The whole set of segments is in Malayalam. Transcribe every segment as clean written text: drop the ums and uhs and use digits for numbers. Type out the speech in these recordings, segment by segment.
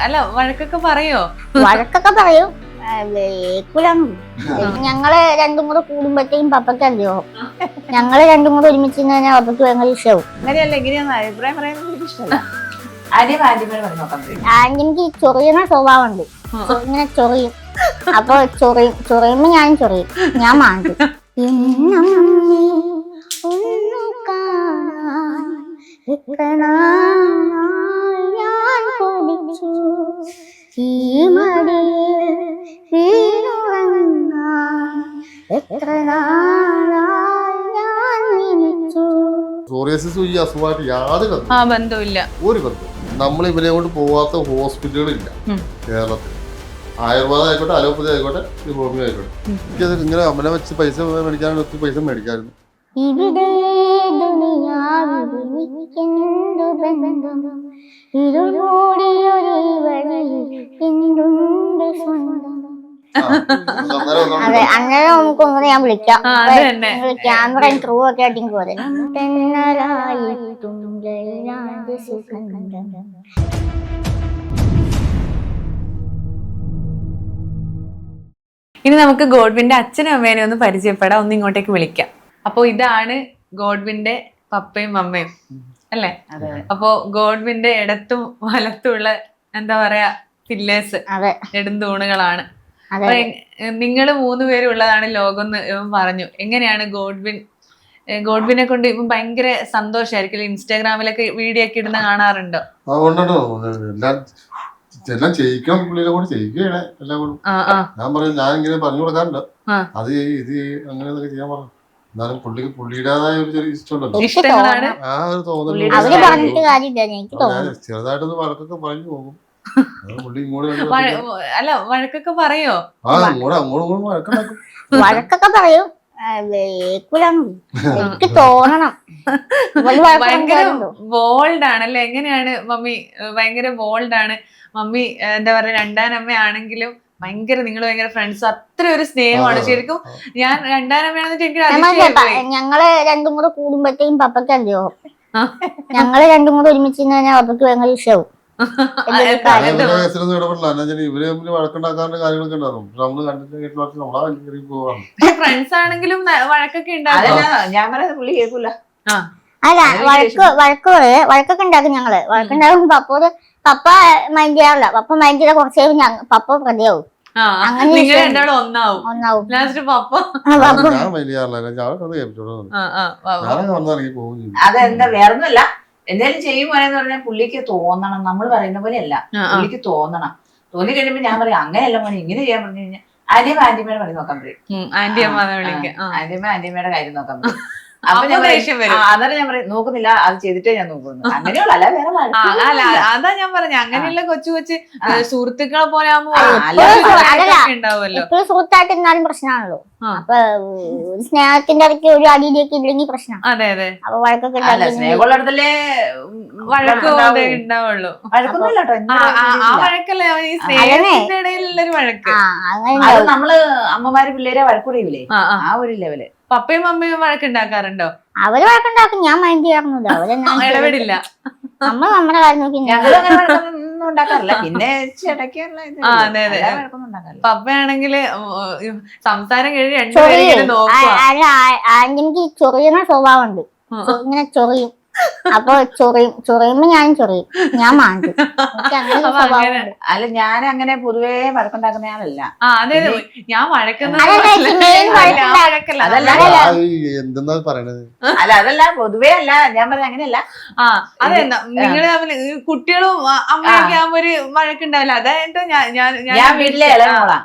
അല്ല വഴക്കൊക്കെ പറയോ? വഴക്കൊക്കെ പറയും. ഞങ്ങള് രണ്ടും കൂടെ കൂടുമ്പോഴത്തേക്കും പപ്പക്കല്ലയോ, ഞങ്ങള് രണ്ടും കൂടെ ഒരുമിച്ച് കഴിഞ്ഞാൽ പപ്പക്ക് ഭയങ്കര ഇഷ്ടവും. അങ്ങനെയല്ല, ഇങ്ങനെയാന്ന് അഭിപ്രായം പറയാൻ ഇഷ്ടമല്ല. ആന്റിക്ക് ചൊറിയുന്ന സ്വഭാവമുണ്ട്. ഇങ്ങനെ ചൊറിയും. അപ്പൊ ചൊറിയുമ്പോ ഞാൻ ചൊറിയും, ഞാൻ മാന്തും. സോറിയാസിസ് ഈ അസുഖമായിട്ട് യാതൊരു ബന്ധമില്ല. ഒരു ബന്ധം. നമ്മൾ ഇവരെ കൊണ്ട് പോവാത്ത ഹോസ്പിറ്റലുകളില്ല കേരളത്തിൽ. ആയുർവേദം ആയിക്കോട്ടെ, അലോപ്പതി ആയിക്കോട്ടെ, ഹോമിയോ ആയിക്കോട്ടെ. എനിക്കത് ഇങ്ങനെ അമ്മനെ വെച്ച് പൈസ മേടിക്കാനും ഒത്തിരി പൈസ മേടിക്കായിരുന്നു. ഇവിടെ ദുനിയാവിലെനിക്കെന്തു ബന്ധം, ഇരുമൂടിയൊരു വഴിയിൽ എന്തുണ്ട് സ്വന്തം. അതെ, അന്നേരം നമുക്ക് ഒന്നുകൂടെ ഞാൻ വിളിക്കാം. ക്യാമറ ത്രൂ ഒക്കെ ആയിട്ട് പോലെ ഇനി നമുക്ക് ഗോഡ്വിന്റെ അച്ഛനും അമ്മേനെ ഒന്ന് പരിചയപ്പെടാം, ഒന്ന് ഇങ്ങോട്ടേക്ക് വിളിക്കാം. അപ്പൊ ഇതാണ് ഗോഡ്വിന്റെ പപ്പയും അമ്മയും അല്ലേ? അപ്പൊ ഗോഡ്വിന്റെ ഇടത്തും വലത്തുമുള്ള എന്താ പറയാ പില്ലേഴ്സ്, നെടുന്തൂണുകളാണ്. അപ്പൊ നിങ്ങള് 3 പേരും ഉള്ളതാണ് ലോകം എന്ന് ഇവൻ പറഞ്ഞു. എങ്ങനെയാണ് ഗോഡ്വിനെ കൊണ്ട് ഇപ്പം ഭയങ്കര സന്തോഷമായിരിക്കും. ഇൻസ്റ്റാഗ്രാമിലൊക്കെ വീഡിയോ ഒക്കെ ഇടുന്ന കാണാറുണ്ടോ? എല്ലാം ചെയ്യിക്കാൻ പുള്ളിനെ കൊണ്ട് ചെയ്യിക്കുകയാണ് എല്ലാം കൂടെ. ഞാൻ പറയും, ഞാൻ ഇങ്ങനെ പറഞ്ഞു കൊടുക്കാറുണ്ട്, അത് ഇത് അങ്ങനെയൊക്കെ ചെയ്യാൻ പറഞ്ഞു. എന്നാലും പുള്ളിക്ക് പുള്ളിയുടേതായ ഒരു ചെറിയ ഇഷ്ടമുണ്ടല്ലോ, ആ ഒരു തോന്നൽ. ചെറുതായിട്ടൊന്ന് വഴക്കൊക്കെ പറഞ്ഞു പോകും. പുള്ളി ഇങ്ങോട്ട് അല്ല വഴക്കൊക്കെ പറയോ? അങ്ങോട്ടും വഴക്കുണ്ടാക്കും. വഴക്കൊക്കെ പറയും. എനിക്ക് തോന്നണം ഭയങ്കര ബോൾഡ് ആണല്ലേ? എങ്ങനെയാണ് മമ്മി? ഭയങ്കര ബോൾഡ് ആണ് മമ്മി. എന്താ പറയാ, രണ്ടാനമ്മയാണെങ്കിലും ഭയങ്കര നിങ്ങൾ ഭയങ്കര ഫ്രണ്ട്സ്, അത്ര ഒരു സ്നേഹമാണ് ശരിക്കും. ഞാൻ രണ്ടാനമ്മയാണെന്നിട്ട് എനിക്ക് ഞങ്ങള് രണ്ടും കൂടെ കൂടുമ്പോഴത്തേക്കും പപ്പക്കല്ലയോ, ഞങ്ങള് രണ്ടും കൂടെ ഒരുമിച്ച് കഴിഞ്ഞാൽ പപ്പക്ക് ഭയങ്കര ഇഷ്ടവും. ഇവര് വഴക്കുണ്ടാക്കാറുണ്ട്, കാര്യങ്ങളൊക്കെ ഉണ്ടാകും. നമ്മള് കണ്ടിട്ട് നമ്മളെ പോവാണ്. ഫ്രണ്ട്സ് ആണെങ്കിലും വഴക്കൊക്കെ ഉണ്ടാകും. ഞാൻ പറയുന്നത് പുള്ളി കേൾക്കൂല. അല്ല, വഴക്കൊക്കെ ഉണ്ടാക്കും. ഞങ്ങള് വഴക്കുണ്ടാകും. പപ്പ മൈൻഡ് ചെയ്യാറില്ല. പപ്പ മൈൻഡ് ചെയ്താൽ കുറച്ച് കഴിയുമ്പോൾ പപ്പ പ്രതിയാവും. ഒന്നാവും. അതെന്താ വേറൊന്നുമല്ല, എന്തായാലും ചെയ്യും പോലെന്ന് പറഞ്ഞാൽ പുള്ളിക്ക് തോന്നണം. നമ്മൾ പറയുന്ന പോലെയല്ല, പുള്ളിക്ക് തോന്നണം. തോന്നി കഴിയുമ്പോ ഞാൻ പറയും അങ്ങനെയല്ല മോനെ, ഇങ്ങനെ ചെയ്യാൻ പറഞ്ഞു കഴിഞ്ഞാൽ ആന്റിയമ്മയുടെ പണി നോക്കാൻ പറയും. ആന്റിയമ്മയുടെ കാര്യം നോക്കാൻ പറയും. അപ്പൊ ഞാൻ അന്നേരം ഞാൻ പറയും നോക്കുന്നില്ല, അത് ചെയ്തിട്ടേ ഞാൻ നോക്കുന്നു. അങ്ങനെയുള്ള അല്ല വേറെ. അതാ ഞാൻ പറഞ്ഞു, അങ്ങനെയുള്ള കൊച്ചു കൊച്ചു സുഹൃത്തുക്കളെ പോലെ ഉണ്ടാവുമല്ലോ. എപ്പോഴും സുഹൃത്തായിട്ട് ഇരുന്നാലും പ്രശ്നമാണല്ലോ. അപ്പൊ സ്നേഹത്തിന്റെ ഇടയ്ക്ക് ഒരു അടിയിലേക്ക് ഇല്ലെങ്കിൽ പ്രശ്നം. അതെ അതെ. അപ്പൊ വഴക്കൊക്കെ സ്നേഹമുള്ള ഇടത്തല്ലേ വഴക്കൊക്കെ ഉണ്ടാവുള്ളൂ. ആ വഴക്കല്ല, ഈ സ്നേഹത്തിന്റെ ഇടയിലുള്ളൊരു വഴക്ക്. അത് നമ്മള് അമ്മമാര് പിള്ളേരെ വഴക്കുറിയില്ലേ, ആ ഒരു ലെവല്. പപ്പയും അമ്മയും വഴക്കുണ്ടാക്കാറുണ്ടോ? അവര് വഴക്കുണ്ടാക്കും, ഞാൻ മൈൻഡ് ചെയ്യാറുന്നില്ല. അവരെല്ലാം ഇടപെടില്ല. നമ്മൾ നമ്മുടെ കാര്യം നോക്കി. ഞങ്ങളും അങ്ങനെ വഴക്കൊന്നും ഉണ്ടാക്കാറില്ല. പിന്നെ അതെ അതെ. പപ്പയാണെങ്കില് സംസാരം കഴിഞ്ഞ് രണ്ടുപേരും നോക്കുക. ആന്റിക്ക് ചൊറിയുന്ന സ്വഭാവമുണ്ട്. ഇങ്ങനെ ചൊറിയും. അപ്പൊ ചൊറിയുമ്പോ ഞാൻ ചൊറിയും, ഞാൻ മാന്തും. അല്ല, ഞാൻ അങ്ങനെ പൊതുവേ വഴക്കുണ്ടാക്കുന്ന ആളല്ല. അതെ, ഞാൻ എന്തെന്നാ പറയണത്? അല്ല, അതല്ല പൊതുവേ അല്ല, ഞാൻ പറഞ്ഞ അങ്ങനെയല്ല. അതെ, നിങ്ങള് തമ്മിൽ കുട്ടികളും അമ്മയൊക്കെ ആകുമ്പോ ഒരു വഴക്കുണ്ടാവില്ല. അതായത് ഞാൻ വീട്ടിലെ ഇളയമോളാ.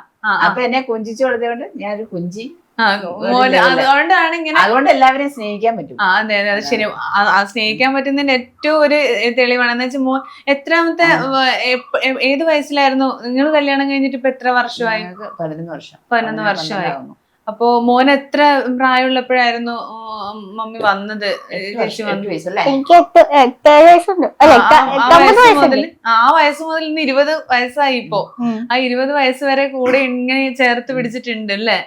അപ്പൊ എന്നെ കൊഞ്ചിച്ചു കൊടുത്തോണ്ട് ഞാനൊരു കുഞ്ചി. അതുകൊണ്ടാണ് ഇങ്ങനെ. അതുകൊണ്ട് എല്ലാവരെയും സ്നേഹിക്കാൻ പറ്റും. അതെ അതെ, അത് ശരി. സ്നേഹിക്കാൻ പറ്റുന്നതിന്റെ ഏറ്റവും ഒരു തെളിവാണ്. എന്ന് വെച്ചാൽ എത്രാമത്തെ ഏത് വയസ്സിലായിരുന്നു നിങ്ങൾ കല്യാണം കഴിഞ്ഞിട്ട്? ഇപ്പൊ എത്ര വർഷമായി? 11 വർഷമായി. അപ്പൊ മോൻ എത്ര പ്രായമുള്ളപ്പോഴായിരുന്നു മമ്മി വന്നത്? ആ വയസ്സ് മുതൽ ഇന്ന് 20 വയസ്സായി. ഇപ്പോ ആ 20 വയസ്സ് വരെ കൂടെ ഇങ്ങനെ ചേർത്ത് പിടിച്ചിട്ടുണ്ട് അല്ലേ?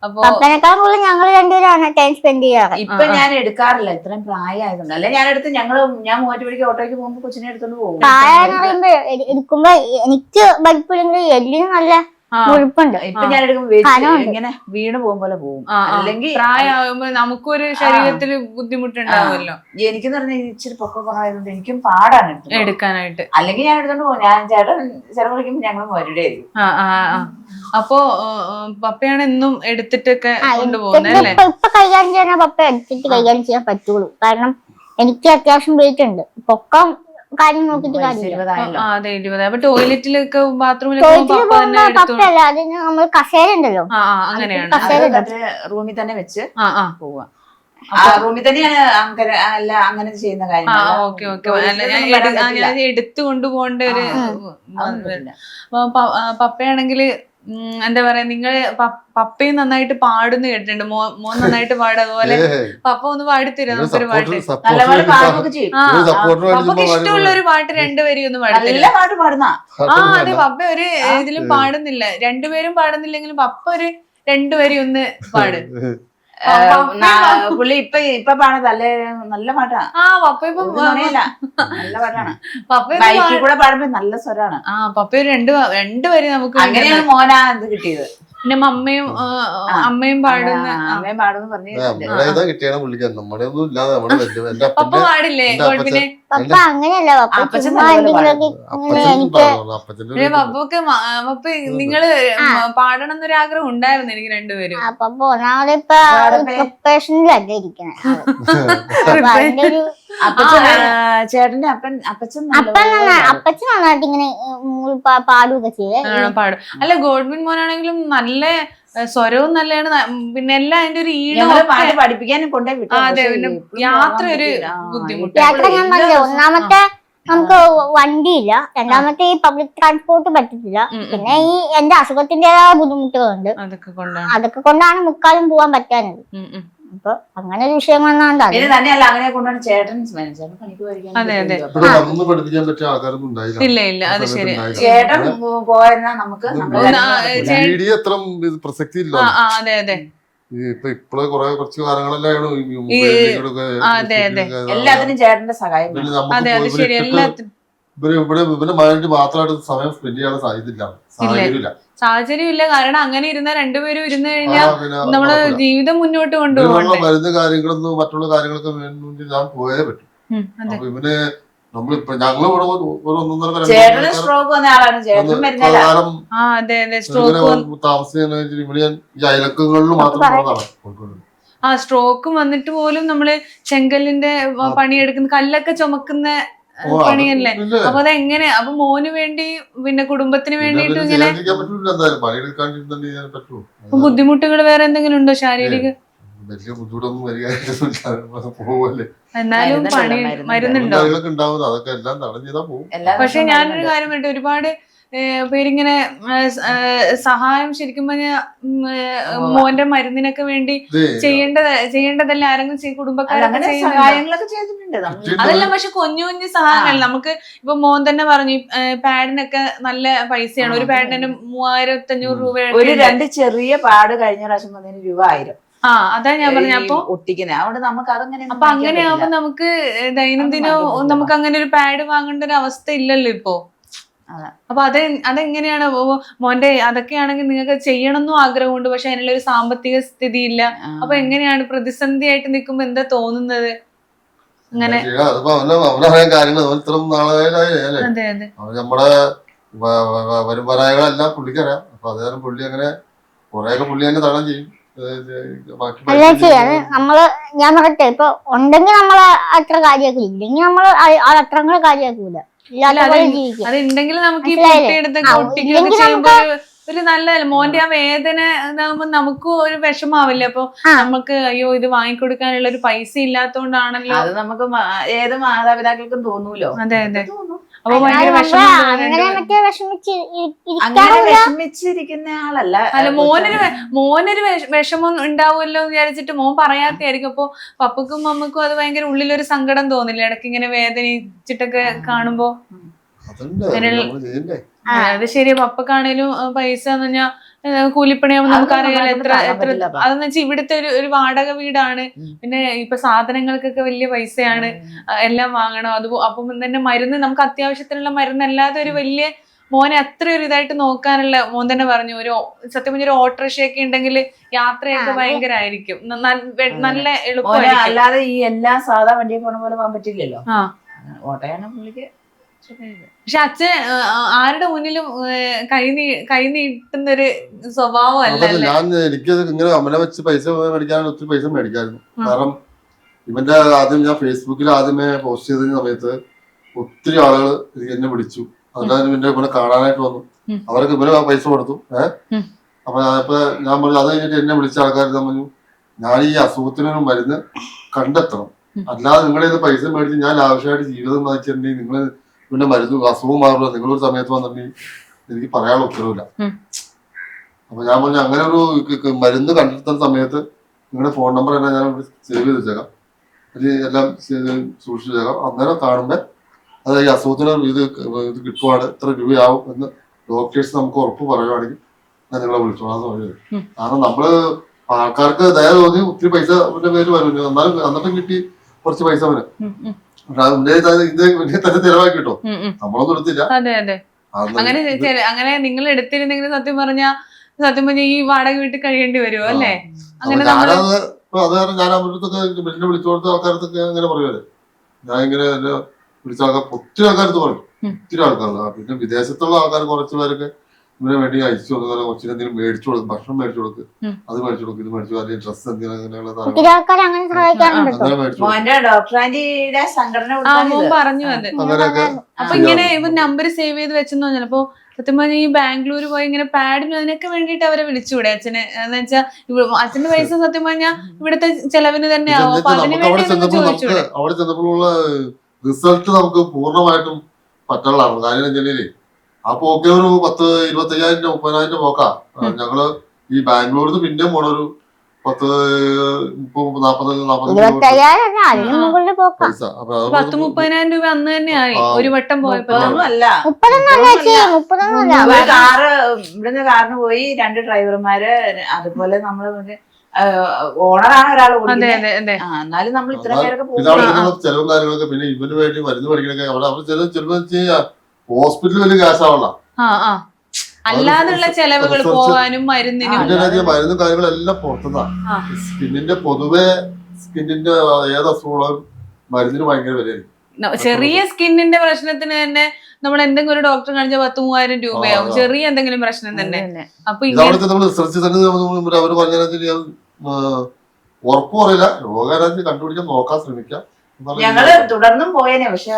അപ്പൊ പപ്പനേക്കാൾ കൂടുതൽ ഞങ്ങൾ രണ്ടുപേരാണ് ടൈം സ്പെൻഡ് ചെയ്യാറ്. ഇപ്പൊ ഞാൻ എടുക്കാറില്ല, ഇത്രയും പ്രായമായതുകൊണ്ട്. അല്ലെ ഞാൻ മൂവാറ്റുപുഴയ്ക്ക് ഓട്ടോയ്ക്ക് പോകുമ്പോ കൊച്ചിനെ എടുത്തോണ്ട് പോകും. പ്രായം എന്ന് പറയുമ്പോ എടുക്കുമ്പോ എനിക്ക് വലിപ്പില്ലെങ്കിൽ എല്ലിന് നല്ല മുഴുപ്പുണ്ട്. ഇപ്പൊ ഞാൻ എടുക്കുമ്പോ ഇങ്ങനെ വീണ് പോകും പോലെ പോകും. അല്ലെങ്കിൽ പ്രായമാകുമ്പോ നമുക്കൊരു ശരീരത്തില് ബുദ്ധിമുട്ടുണ്ടാവുമല്ലോ. എനിക്കെന്ന് പറഞ്ഞാൽ ഇച്ചിരി പൊക്കം കുറവായതുകൊണ്ട് എനിക്കും പാടാണ് എടുക്കാനായിട്ട്. അല്ലെങ്കിൽ ഞാൻ എടുത്തോണ്ട് പോകും. ഞാൻ ചേട്ടൻ ചിലവ് വിളിക്കുമ്പോ ഞങ്ങൾ മരുടെ ആയിരിക്കും. അപ്പൊ പപ്പയാണ് എന്നും എടുത്തിട്ടൊക്കെ കൊണ്ടുപോകുന്നത് അല്ലേ? ഇപ്പൊ കൈകാര്യം ചെയ്യാൻ പപ്പ എടുത്തിട്ട് കൈകാര്യം ചെയ്യാൻ പറ്റുള്ളൂ. കാരണം എനിക്ക് അത്യാവശ്യം വെയിറ്റ് ഉണ്ട്. പൊക്കം കാര്യം നോക്കിട്ട് കാര്യമില്ല. അതെ 20. അപ്പൊ ടോയ്ലറ്റിലൊക്കെ ബാത്റൂമിലൊക്കെ പപ്പല്ല, അതിന് നമ്മൾ കസേര ഉണ്ടല്ലോ, അങ്ങനെയാണ് റൂമിൽ തന്നെ വെച്ച് പോവാ. റൂമിൽ തന്നെയാണ് അങ്ങനെ ചെയ്യുന്ന കാര്യം. ഞാൻ എടുത്തു കൊണ്ടുപോകേണ്ട ഒരു പപ്പയാണെങ്കില് എന്താ പറയാ, നിങ്ങള് പപ്പയും നന്നായിട്ട് പാടുന്നു കേട്ടിട്ടുണ്ട്. മോൻ നന്നായിട്ട് പാടും. അതുപോലെ പപ്പ ഒന്ന് പാടിത്തരും നമുക്കൊരു പാട്ട്. നല്ലപോലെ പാടുകയൊക്കെ ചെയ്യും. പപ്പക്ക് ഇഷ്ടമുള്ള ഒരു പാട്ട് രണ്ടുപേരും ഒന്ന് പാടില്ല. പാട്ട് പാടുന്ന അതെ, പപ്പ ഒരു ഇതിലും പാടുന്നില്ല. രണ്ടുപേരും പാടുന്നില്ലെങ്കിലും പപ്പ ഒരു രണ്ടുപേരും ഒന്ന് പാട്. പുള്ളി ഇപ്പൊ പാടുന്നത് നല്ല പാട്ടാ. പപ്പ ഇപ്പൊ നല്ല പാട്ടാണ്. ബൈക്കിൽ കൂടെ പാടുമ്പോ നല്ല സ്വരാണ്. പപ്പ രണ്ടുപേരും നമുക്ക് അങ്ങനെയാണ് മോനാ ഇത് കിട്ടിയത്. പിന്നെ അമ്മയും പാടുന്ന പപ്പ പാടില്ലേ? പിന്നെ പപ്പ അങ്ങനെയല്ല, പപ്പക്ക് പപ്പ നിങ്ങള് പാടണം എന്നൊരാഗ്രഹം ഉണ്ടായിരുന്നു എനിക്ക് രണ്ടുപേരും. പപ്പ ഒന്നാമത് ഇപ്പൊ പ്രിപ്പറേഷനിലല്ല ഇരിക്കണേ. ചേട്ടന്റെ അപ്പച്ചൻ നന്നായിട്ട് ഇങ്ങനെ പാടുകയൊക്കെ ചെയ്യും. പാടും. അല്ല ഗോഡ്വിൻ മോനാണെങ്കിലും നല്ല സ്വരവും നല്ലതാണ്. പിന്നെ എല്ലാം അതിന്റെ ഒരു പാട്ട് പഠിപ്പിക്കാനും കൊണ്ടേ വിട്ടു. അതെ, പിന്നെ യാത്ര ഒരു ബുദ്ധിമുട്ട്. യാത്ര ഞാൻ പറഞ്ഞില്ല, ഒന്നാമത്തെ നമുക്ക് വണ്ടിയില്ല, രണ്ടാമത്തെ ഈ പബ്ലിക് ട്രാൻസ്പോർട്ട് പറ്റത്തില്ല, പിന്നെ ഈ എന്റെ അസുഖത്തിന്റേതായ ബുദ്ധിമുട്ടുകളുണ്ട്. അതൊക്കെ കൊണ്ടാണ് മുക്കാലും പോവാൻ പറ്റാനുള്ളത്. അപ്പൊ അങ്ങനെ ഒരു വിഷയം വന്നാണ്ട് തന്നെയല്ല അങ്ങനെ കൊണ്ടാണ് ചേട്ടൻ പണിക്ക് ഇല്ല ഇല്ല, അത് ശരി. ചേട്ടൻ പോയിരുന്നാ നമുക്ക് പ്രസക്തി ഇല്ല. അതെ അതെ, ഇപ്പോഴെ കുറച്ച് കാലങ്ങളെല്ലാം എല്ലാത്തിനും ചേട്ടന്റെ സഹായം. അതെ അത് ശരി. എല്ലാത്തിനും ഇവരുടെ മൈൻഡ് മാത്രമായിട്ട് സമയം സ്പെൻഡ് ചെയ്യാൻ സാഹചര്യമില്ല. സാഹചര്യം ഇല്ല. കാരണം അങ്ങനെ ഇരുന്ന രണ്ടുപേരും ഇരുന്ന് കഴിഞ്ഞാൽ നമ്മള് ജീവിതം മുന്നോട്ട് കൊണ്ടുപോകണം. മരുന്ന് കാര്യങ്ങളൊന്നും മറ്റുള്ള കാര്യങ്ങളൊക്കെ വേണ്ടി ഞാൻ പോയേ പറ്റും. അപ്പൊ ഇവന് നമ്മളിപ്പോ ഞങ്ങളിവിടെ താമസിക്കുന്ന ഇവിടെ ഈ അയലക്കങ്ങളിൽ മാത്രം സ്ട്രോക്ക് വന്നിട്ട് പോലും നമ്മള് ചെങ്കല്ലിന്റെ പണിയെടുക്കുന്ന കല്ലൊക്കെ ചുമക്കുന്ന പണിയല്ലേ. അപ്പൊ അതെങ്ങനെ, അപ്പൊ മോന് വേണ്ടി പിന്നെ കുടുംബത്തിന് വേണ്ടിട്ട് ഇങ്ങനെ ബുദ്ധിമുട്ടുകൾ വേറെ എന്തെങ്കിലും ഉണ്ടോ ശാരീരിക? എന്നാലും പണി മരുന്നുണ്ടോ? പക്ഷെ ഞാനൊരു കാര്യം വേണ്ട, ഒരുപാട് പേരിങ്ങനെ സഹായം ശരിക്കും പറഞ്ഞാൽ മോന്റെ മരുന്നിനൊക്കെ വേണ്ടി ചെയ്യേണ്ടതല്ലേ ആരെങ്കിലും കുടുംബക്കാരൊക്കെ അതല്ല. പക്ഷെ കുഞ്ഞു കുഞ്ഞു സഹായങ്ങൾ നമുക്ക് ഇപ്പൊ മോൻ തന്നെ പറഞ്ഞു, പാഡിനൊക്കെ നല്ല പൈസയാണ്. ഒരു പാഡിന് 3500 രൂപ. ഒരു 2 ചെറിയ പാട് കഴിഞ്ഞ പ്രാവശ്യം വന്നതിന് രൂപ 1000. അതാ ഞാൻ പറഞ്ഞ. അപ്പൊ ഒട്ടിക്കുന്നത് അതുകൊണ്ട് നമുക്ക് അതങ്ങനെ. അപ്പൊ അങ്ങനെയാവുമ്പോ നമുക്ക് ദൈനംദിനം നമുക്ക് അങ്ങനെ ഒരു പാഡ് വാങ്ങേണ്ട ഒരു അവസ്ഥ ഇല്ലല്ലോ ഇപ്പൊ. അപ്പൊ അതെങ്ങനെയാണ് മോന്റെ? അതൊക്കെയാണെങ്കിൽ നിങ്ങൾക്ക് ചെയ്യണമെന്നും ആഗ്രഹമുണ്ട്, പക്ഷെ അതിനുള്ള ഒരു സാമ്പത്തിക സ്ഥിതി ഇല്ല. അപ്പൊ എങ്ങനെയാണ് പ്രതിസന്ധി ആയിട്ട് നിൽക്കുമ്പോ എന്താ തോന്നുന്നത്? അങ്ങനെ അതെ അതെ, നമ്മുടെ വരുമാനങ്ങളെല്ലാം പുള്ളിക്കറിയാം. അപ്പൊ അതുകാരം പുള്ളി അങ്ങനെ കൊറേയൊക്കെ പുള്ളി തന്നെ തടം ചെയ്യും. നമ്മള് ഞാൻ പറയട്ടെ, ഇപ്പൊ ഉണ്ടെങ്കിൽ നമ്മള് അത്ര കാര്യമാക്കില്ല, ഇല്ലെങ്കിൽ നമ്മള് അത്ര കാര്യമാക്കൂല. അതുണ്ടെങ്കിൽ നമുക്ക് ഈ പൊട്ടിയെടുത്തൊക്കെ ഒട്ടിക്കുകയൊക്കെ ചെയ്യുമ്പോ ഒരു നല്ലതല്ല. മോന്റെ ആ വേദന ഇതാകുമ്പോ നമുക്കും ഒരു വിഷമാവില്ല. അപ്പൊ നമുക്ക് അയ്യോ ഇത് വാങ്ങിക്കൊടുക്കാനുള്ള ഒരു പൈസ ഇല്ലാത്തോണ്ടാണല്ലോ. അത് നമുക്ക് ഏത് മാതാപിതാക്കൾക്കും തോന്നൂലോ. അതെ അതെ, അപ്പൊ ഭയങ്കര വിഷമിച്ചിരിക്കുന്ന ആളല്ല. അല്ല, മോനൊരു വിഷമം ഉണ്ടാവുമല്ലോ എന്ന് വിചാരിച്ചിട്ട് മോൻ പറയാത്തായിരിക്കും. അപ്പൊ പപ്പക്കും മമ്മക്കും അത് ഭയങ്കര ഉള്ളിലൊരു സങ്കടം തോന്നില്ല ഇടയ്ക്ക് ഇങ്ങനെ വേദനിച്ചിട്ടൊക്കെ കാണുമ്പോ? അത് ശരി. പപ്പക്കാണേലും പൈസ എന്ന് പറഞ്ഞാൽ കൂലിപ്പണിയാകുമ്പോൾ നമുക്കറിയാലോ എത്ര താങ്ങാൻ എത്ര പറ്റില്ല. അതെന്ന് വെച്ചാൽ ഇവിടുത്തെ ഒരു വാടക വീടാണ്. പിന്നെ ഇപ്പൊ സാധനങ്ങൾക്കൊക്കെ വലിയ പൈസയാണ്, എല്ലാം വാങ്ങണം. അപ്പം തന്നെ മരുന്ന്, നമുക്ക് അത്യാവശ്യത്തിനുള്ള മരുന്നല്ലാതെ ഒരു വലിയ മോനെ അത്ര ഒരു ഇതായിട്ട് നോക്കാനുള്ള, മോൻ തന്നെ പറഞ്ഞു, സത്യം പറഞ്ഞ ഒരു ഓട്ടോറിക്ഷയൊക്കെ ഉണ്ടെങ്കിൽ യാത്രയൊക്കെ ഭയങ്കരമായിരിക്കും, നല്ല എളുപ്പമായിരിക്കും. അല്ലാതെ ഈ എല്ലാ സാധാ വണ്ടിയെ പോണ പോലെ പോകാൻ പറ്റില്ലല്ലോ. ഓട്ടോയാണ് പുള്ളിക്ക്. പക്ഷെ അച്ഛൻ ആരുടെ മുന്നിലും കൈ നീട്ടുന്നൊരു സ്വഭാവം അല്ല. എനിക്ക് ഇങ്ങനെ അമല വെച്ച് പൈസ മേടിക്കാൻ ഒത്തിരി പൈസ മേടിക്കായിരുന്നു. കാരണം ഇവന്റെ ആദ്യം ഞാൻ ഫേസ്ബുക്കിൽ ആദ്യമേ പോസ്റ്റ് ചെയ്ത സമയത്ത് ഒത്തിരി ആളുകൾ എന്നെ വിളിച്ചു. അല്ലാതെ ഇവന്റെ ഇവിടെ കാണാനായിട്ട് വന്നു. അവർക്ക് ഇവര് പൈസ കൊടുത്തു. അപ്പൊ ഞാൻ പറഞ്ഞു, അത് കഴിഞ്ഞിട്ട് എന്നെ വിളിച്ച ആൾക്കാർ പറഞ്ഞു, ഞാൻ ഈ അസുഖത്തിനൊരു മരുന്ന് കണ്ടെത്തണം, അല്ലാതെ നിങ്ങളെ പൈസ മേടിച്ച് ഞാൻ ആവശ്യമായിട്ട് ജീവിതം നയിച്ചിട്ടുണ്ടെങ്കിൽ നിങ്ങൾ പിന്നെ മരുന്ന് അസുഖം മാറില്ല, നിങ്ങളൊരു സമയത്ത് വന്നിട്ടുണ്ടെങ്കിൽ എനിക്ക് പറയാനുള്ള ഉത്തരവില്ല. അപ്പൊ ഞാൻ പറഞ്ഞു, അങ്ങനെ ഒരു മരുന്ന് കണ്ടെത്തുന്ന സമയത്ത് നിങ്ങളുടെ ഫോൺ നമ്പർ തന്നെ ഞാൻ സേവ് ചെയ്ത് വെച്ചേക്കാം, അത് എല്ലാം സൂക്ഷിച്ചു വെച്ചേക്കാം. അന്നേരം കാണുമ്പോ അത് ഈ അസുഖത്തിന് ഇത് കിട്ടുവാണ്, ഇത്ര രൂപയാവും എന്ന് ഡോക്ടേഴ്സ് നമുക്ക് ഉറപ്പ് പറയുവാണെങ്കിൽ ഞാൻ നിങ്ങളെ വിളിച്ചോളാന്ന് പറഞ്ഞത്. കാരണം നമ്മള് ആൾക്കാർക്ക് ദയ തോന്നി ഒത്തിരി പൈസ പേര് വരും, എന്നാലും അന്നത്തെ കിട്ടി കുറച്ച് പൈസ വരും. ഇത് തന്നെ ചെലവാക്കി കിട്ടോ, നമ്മളൊന്നും എടുത്തില്ല. അതെ അതെ, അങ്ങനെ നിങ്ങൾ എടുത്തിരുന്നെങ്കിൽ സത്യം പറഞ്ഞ ഈ വാടക വീട്ടിൽ കഴിയേണ്ടി വരുമോ അല്ലേ? അങ്ങനെ അത് കാരണം ഞാൻ അവരുടെ പിന്നെ വിളിച്ചു കൊടുത്ത ആൾക്കാരത്തൊക്കെ അങ്ങനെ പറയുമല്ലേ, ഞാൻ ഇങ്ങനെ വിളിച്ച ആൾക്കാർ ഒത്തിരി ആൾക്കാരത്ത് പറയും, ഒത്തിരി ആൾക്കാർ. പിന്നെ വിദേശത്തുള്ള ആൾക്കാർ കുറച്ച് പേരൊക്കെ ഇവരെ വേണ്ടി അയച്ചു കൊടുക്കുക, കൊച്ചിന് എന്തെങ്കിലും മേടിച്ചു കൊടുക്കും, ഭക്ഷണം മേടിച്ചു കൊടുക്കും, അത് മേടിച്ചു കൊടുക്കും, ഇത് മേടിച്ചു, അല്ലെങ്കിൽ ഡ്രസ്സ് എന്തെങ്കിലും അങ്ങനെയുള്ള പറഞ്ഞു. അത് അപ്പൊ ഇങ്ങനെ ഇവ നമ്പർ സേവ് ചെയ്ത് വെച്ചെന്ന് പറഞ്ഞാൽ, അപ്പൊ സത്യം പറഞ്ഞാൽ ഈ ബാംഗ്ലൂർ പോയി ഇങ്ങനെ പാഡിനും അതിനൊക്കെ വേണ്ടിട്ട് അവരെ വിളിച്ചുകൂടെ അച്ഛന്? എന്ന് വെച്ചാൽ അച്ഛന്റെ പൈസ സത്യം പറഞ്ഞാൽ ഇവിടുത്തെ ചെലവിന് തന്നെ ആവും. അപ്പൊ അതിന് വേണ്ടി അവിടെ ചെന്നപ്പോഴുള്ള റിസൾട്ട് നമുക്ക് പൂർണ്ണമായിട്ടും പറ്റുള്ളതാണ്. കാര്യം വെച്ചാല് ആ പോക്കെ ഒരു 10,000-25,000 30,000 പോക്കാ. ഞങ്ങള് ഈ ബാംഗ്ലൂരിൽ നിന്ന് പിന്നെ പോണൊരു 10-30-40 പൈസ. 30,000 രൂപ അന്ന് തന്നെ ആയി ഒരു വട്ടം പോയപ്പോ. ഇവിടുന്ന് കാറിന് പോയി 2 ഡ്രൈവർമാര്, അതുപോലെ നമ്മള് ഓണറാണ് ഒരാൾ. എന്നാലും നമ്മൾ ഇത്ര പേരൊക്കെ ചെലവും കാര്യങ്ങളൊക്കെ. പിന്നെ ഇവന് വേണ്ടി മരുന്ന് പഠിക്കണൊക്കെ അവിടെ ചിലപ്പോ ഹോസ്പിറ്റലിൽ വലിയ ക്യാഷാവണ്ട, അല്ലാതുള്ള ചെലവുകൾ പോവാനും മരുന്നിനും മരുന്നും കാര്യങ്ങളെല്ലാം പുറത്തുനിന്നാ. സ്കിന്നിന്റെ പൊതുവെ സ്കിന്നിന്റെ ഏത് അസുഖങ്ങളും മരുന്നിന് ഭയങ്കര വിലയായിരിക്കും. ചെറിയ സ്കിന്നിന്റെ പ്രശ്നത്തിന് തന്നെ നമ്മൾ എന്തെങ്കിലും ഒരു ഡോക്ടറെ കാണിച്ചാൽ 10,000-30,000 രൂപയാവും, ചെറിയ എന്തെങ്കിലും പ്രശ്നം തന്നെ. അപ്പൊ നമ്മൾ റിസർച്ച് തന്നെ അവര് പറഞ്ഞ ഉറപ്പ് പറയില്ല, രോഗാരാജ്യം കണ്ടുപിടിക്കാൻ നോക്കാൻ ശ്രമിക്കാം. ഞങ്ങള് തുടർന്നും പോയേനെ. പക്ഷെ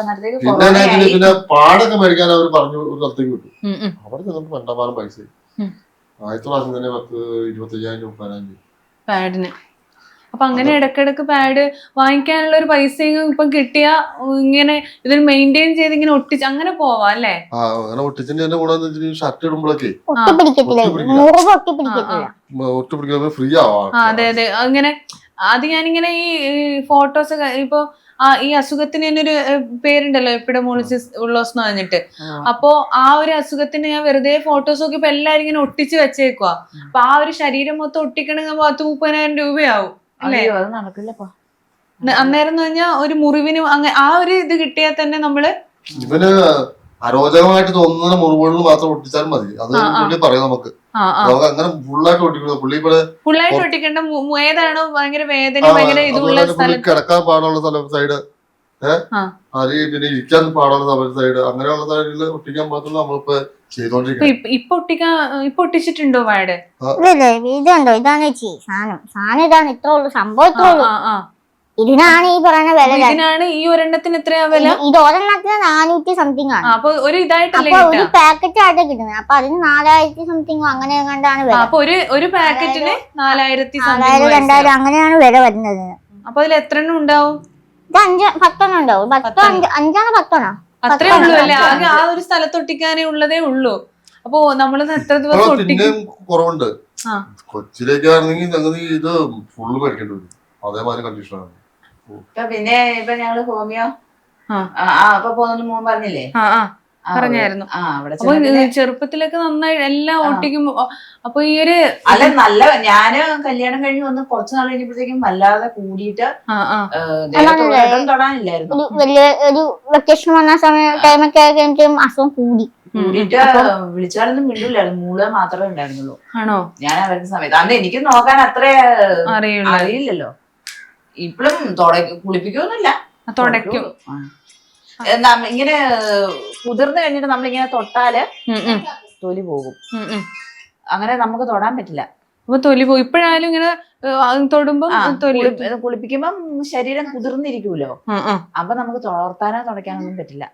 പിന്നെ പാടൊക്കെ മേടിക്കാൻ അവർ പറഞ്ഞു ഒരു സ്ഥലത്തേക്ക് വിട്ടു. അവിടെ ചെന്നിട്ട് പണ്ടാപാലം പൈസ ആദ്യത്തെ പ്രാവശ്യം തന്നെ 10,000-25,000 പാഡിന്. അപ്പൊ അങ്ങനെ ഇടക്കിടക്ക് പാഡ് വാങ്ങിക്കാനുള്ള ഒരു പൈസയും ഇപ്പം കിട്ടിയ ഇങ്ങനെ ഇതിൽ മെയിൻറ്റെയിൻ ചെയ്ത് ഇങ്ങനെ ഒട്ടിച്ച് അങ്ങനെ പോവാ അല്ലേ? അങ്ങനെ ഒട്ടിച്ചതിന്റെ കൂടെ ഷർട്ട് ഇടുമ്പോഴൊക്കെ ഒട്ടിപ്പിടിക്കാൻ ഫ്രീ ആവാം. അതെ അതെ, അങ്ങനെ അത് ഞാനിങ്ങനെ ഈ ഫോട്ടോസ് ഇപ്പൊ ഈ അസുഖത്തിന് തന്നെ ഒരു പേരുണ്ടല്ലോ, എപ്പിഡമോളിസിസ് ഉള്ളോസ് എന്ന് പറഞ്ഞിട്ട്. അപ്പോ ആ ഒരു അസുഖത്തിന് ഞാൻ വെറുതെ ഫോട്ടോസ് നോക്കിയപ്പോ എല്ലാരും ഇങ്ങനെ ഒട്ടിച്ച് വെച്ചേക്കുവാ. അപ്പൊ ആ ഒരു ശരീരം മൊത്തം ഒട്ടിക്കണമെങ്കിൽ 10,000-30,000 രൂപയാവും അല്ലേ? അന്നേരം എന്ന് പറഞ്ഞാൽ ഒരു മുറിവിനും ആ ഒരു ഇത് കിട്ടിയാൽ തന്നെ നമ്മള് ഇവന് അരോചകമായിട്ട് തോന്നുന്ന മുറിവുകളിൽ മാത്രം ഒട്ടിച്ചാൽ മതി. അത് പുള്ളി പറയാം നമുക്ക് അങ്ങനെ ഫുള്ളായിട്ട് ഒട്ടിക്കണം. ഫുള്ളായിട്ട് ഒട്ടിക്കേണ്ട ഏതാണോ ഭയങ്കര വേദന ഭയങ്കര ഇതുള്ള സ്ഥലം, കിടക്കാൻ പാടുള്ള സ്ഥലം സൈഡ്, പിന്നെ ഇരിക്കാൻ പാടുള്ള സൈഡ്, അങ്ങനെയുള്ള സൈഡിൽ ഒട്ടിക്കാൻ പാടുള്ള നമ്മളിപ്പോ ചെയ്തോണ്ടിരിക്കും. ഇപ്പൊ ഒട്ടിച്ചിട്ടുണ്ടോ പാഡ്? ഇതുണ്ടോ, ഇതാണ് സാധനം ഇതാണ്, ഇത്ര ഉള്ളു സംഭവം, ഇത്ര ഉള്ളു. ഇതിനാണ് ഈ പറയുന്ന വില. ഇതിനാണ് ഈ ഒരെണ്ണത്തിന് എത്രയാ വില? ഇത് ഒരെണ്ണത്തിന് 400 സംതിങ് ആണ്. അപ്പൊ ഒരു ഇതായിട്ടല്ലേ ഒരു പാക്കറ്റ് ആയിട്ട് കിട്ടുന്നത്. അപ്പൊ അതിന് 4,000 സംതിങ് അങ്ങനെ കണ്ടാണ് വില. അപ്പൊ ഒരു പാക്കറ്റിന് 4,000 2,000 അങ്ങനെയാണ് വില വരുന്നത്. അപ്പൊ അതിൽ എത്ര എണ്ണം ഉണ്ടാവും? ഇത് 5-10 ഉണ്ടാവും. 5-10 അത്രേ ഉള്ളൂ അല്ലേ? ആകെ ആ ഒരു സ്ഥലത്തൊട്ടിക്കാനേ ഉള്ളതേ ഉള്ളൂ. അപ്പൊ നമ്മള് എത്ര ദിവസം ഒട്ടിക്കും? കുറവുണ്ട്. കൊച്ചിലേക്കാണെങ്കിൽ ഞങ്ങൾ ഇത് ഫുള്ള് മേടിക്കേണ്ടി വരും. അതേമാതിരി കണ്ടീഷനാണ്. പിന്നെ ഇപ്പൊ ഞങ്ങള് ഹോമിയോ അപ്പൊ പോകുന്ന മോൻ പറഞ്ഞില്ലേ, പറഞ്ഞായിരുന്നു. അവിടെ അപ്പൊ ചെറുപ്പത്തിലൊക്കെ നന്നായി എല്ലാം ഒട്ടിക്കും. അപ്പൊ ഈ ഒരു അല്ല നല്ല ഞാന് കല്യാണം കഴിഞ്ഞ് വന്ന് കുറച്ച് നാൾ കഴിഞ്ഞപ്പോഴത്തേക്കും വല്ലാതെ കൂടിയിട്ട് തൊടാനില്ലായിരുന്നു. ഒരു വെക്കേഷൻ വന്ന ടൈമൊക്കെ ആയിരിക്കും അസുഖം കൂടിയിട്ട് വിളിച്ചാലൊന്നും മിണ്ടില്ലായിരുന്നു. മൂള മാത്രമേ ഉണ്ടായിരുന്നുള്ളൂ. ആണോ? ഞാൻ വരുന്ന സമയത്ത് അന്ന് എനിക്ക് നോക്കാൻ അത്ര അറിയില്ലല്ലോ. ഇപ്പഴും കുളിപ്പിക്കൊന്നുമില്ല, തുടയ്ക്കും. ഇങ്ങനെ കുതിർന്നു കഴിഞ്ഞിട്ട് നമ്മളിങ്ങനെ തൊട്ടാല് തൊലി പോകും. അങ്ങനെ നമുക്ക് തൊടാൻ പറ്റില്ല. അപ്പൊ തൊലി പോകും. ഇപ്പഴായാലും ഇങ്ങനെ തൊടുമ്പോ കുളിപ്പിക്കുമ്പം ശരീരം കുതിർന്നിരിക്കുമല്ലോ, അപ്പൊ നമുക്ക് തോർത്താനോ തുടയ്ക്കാനൊന്നും പറ്റില്ല.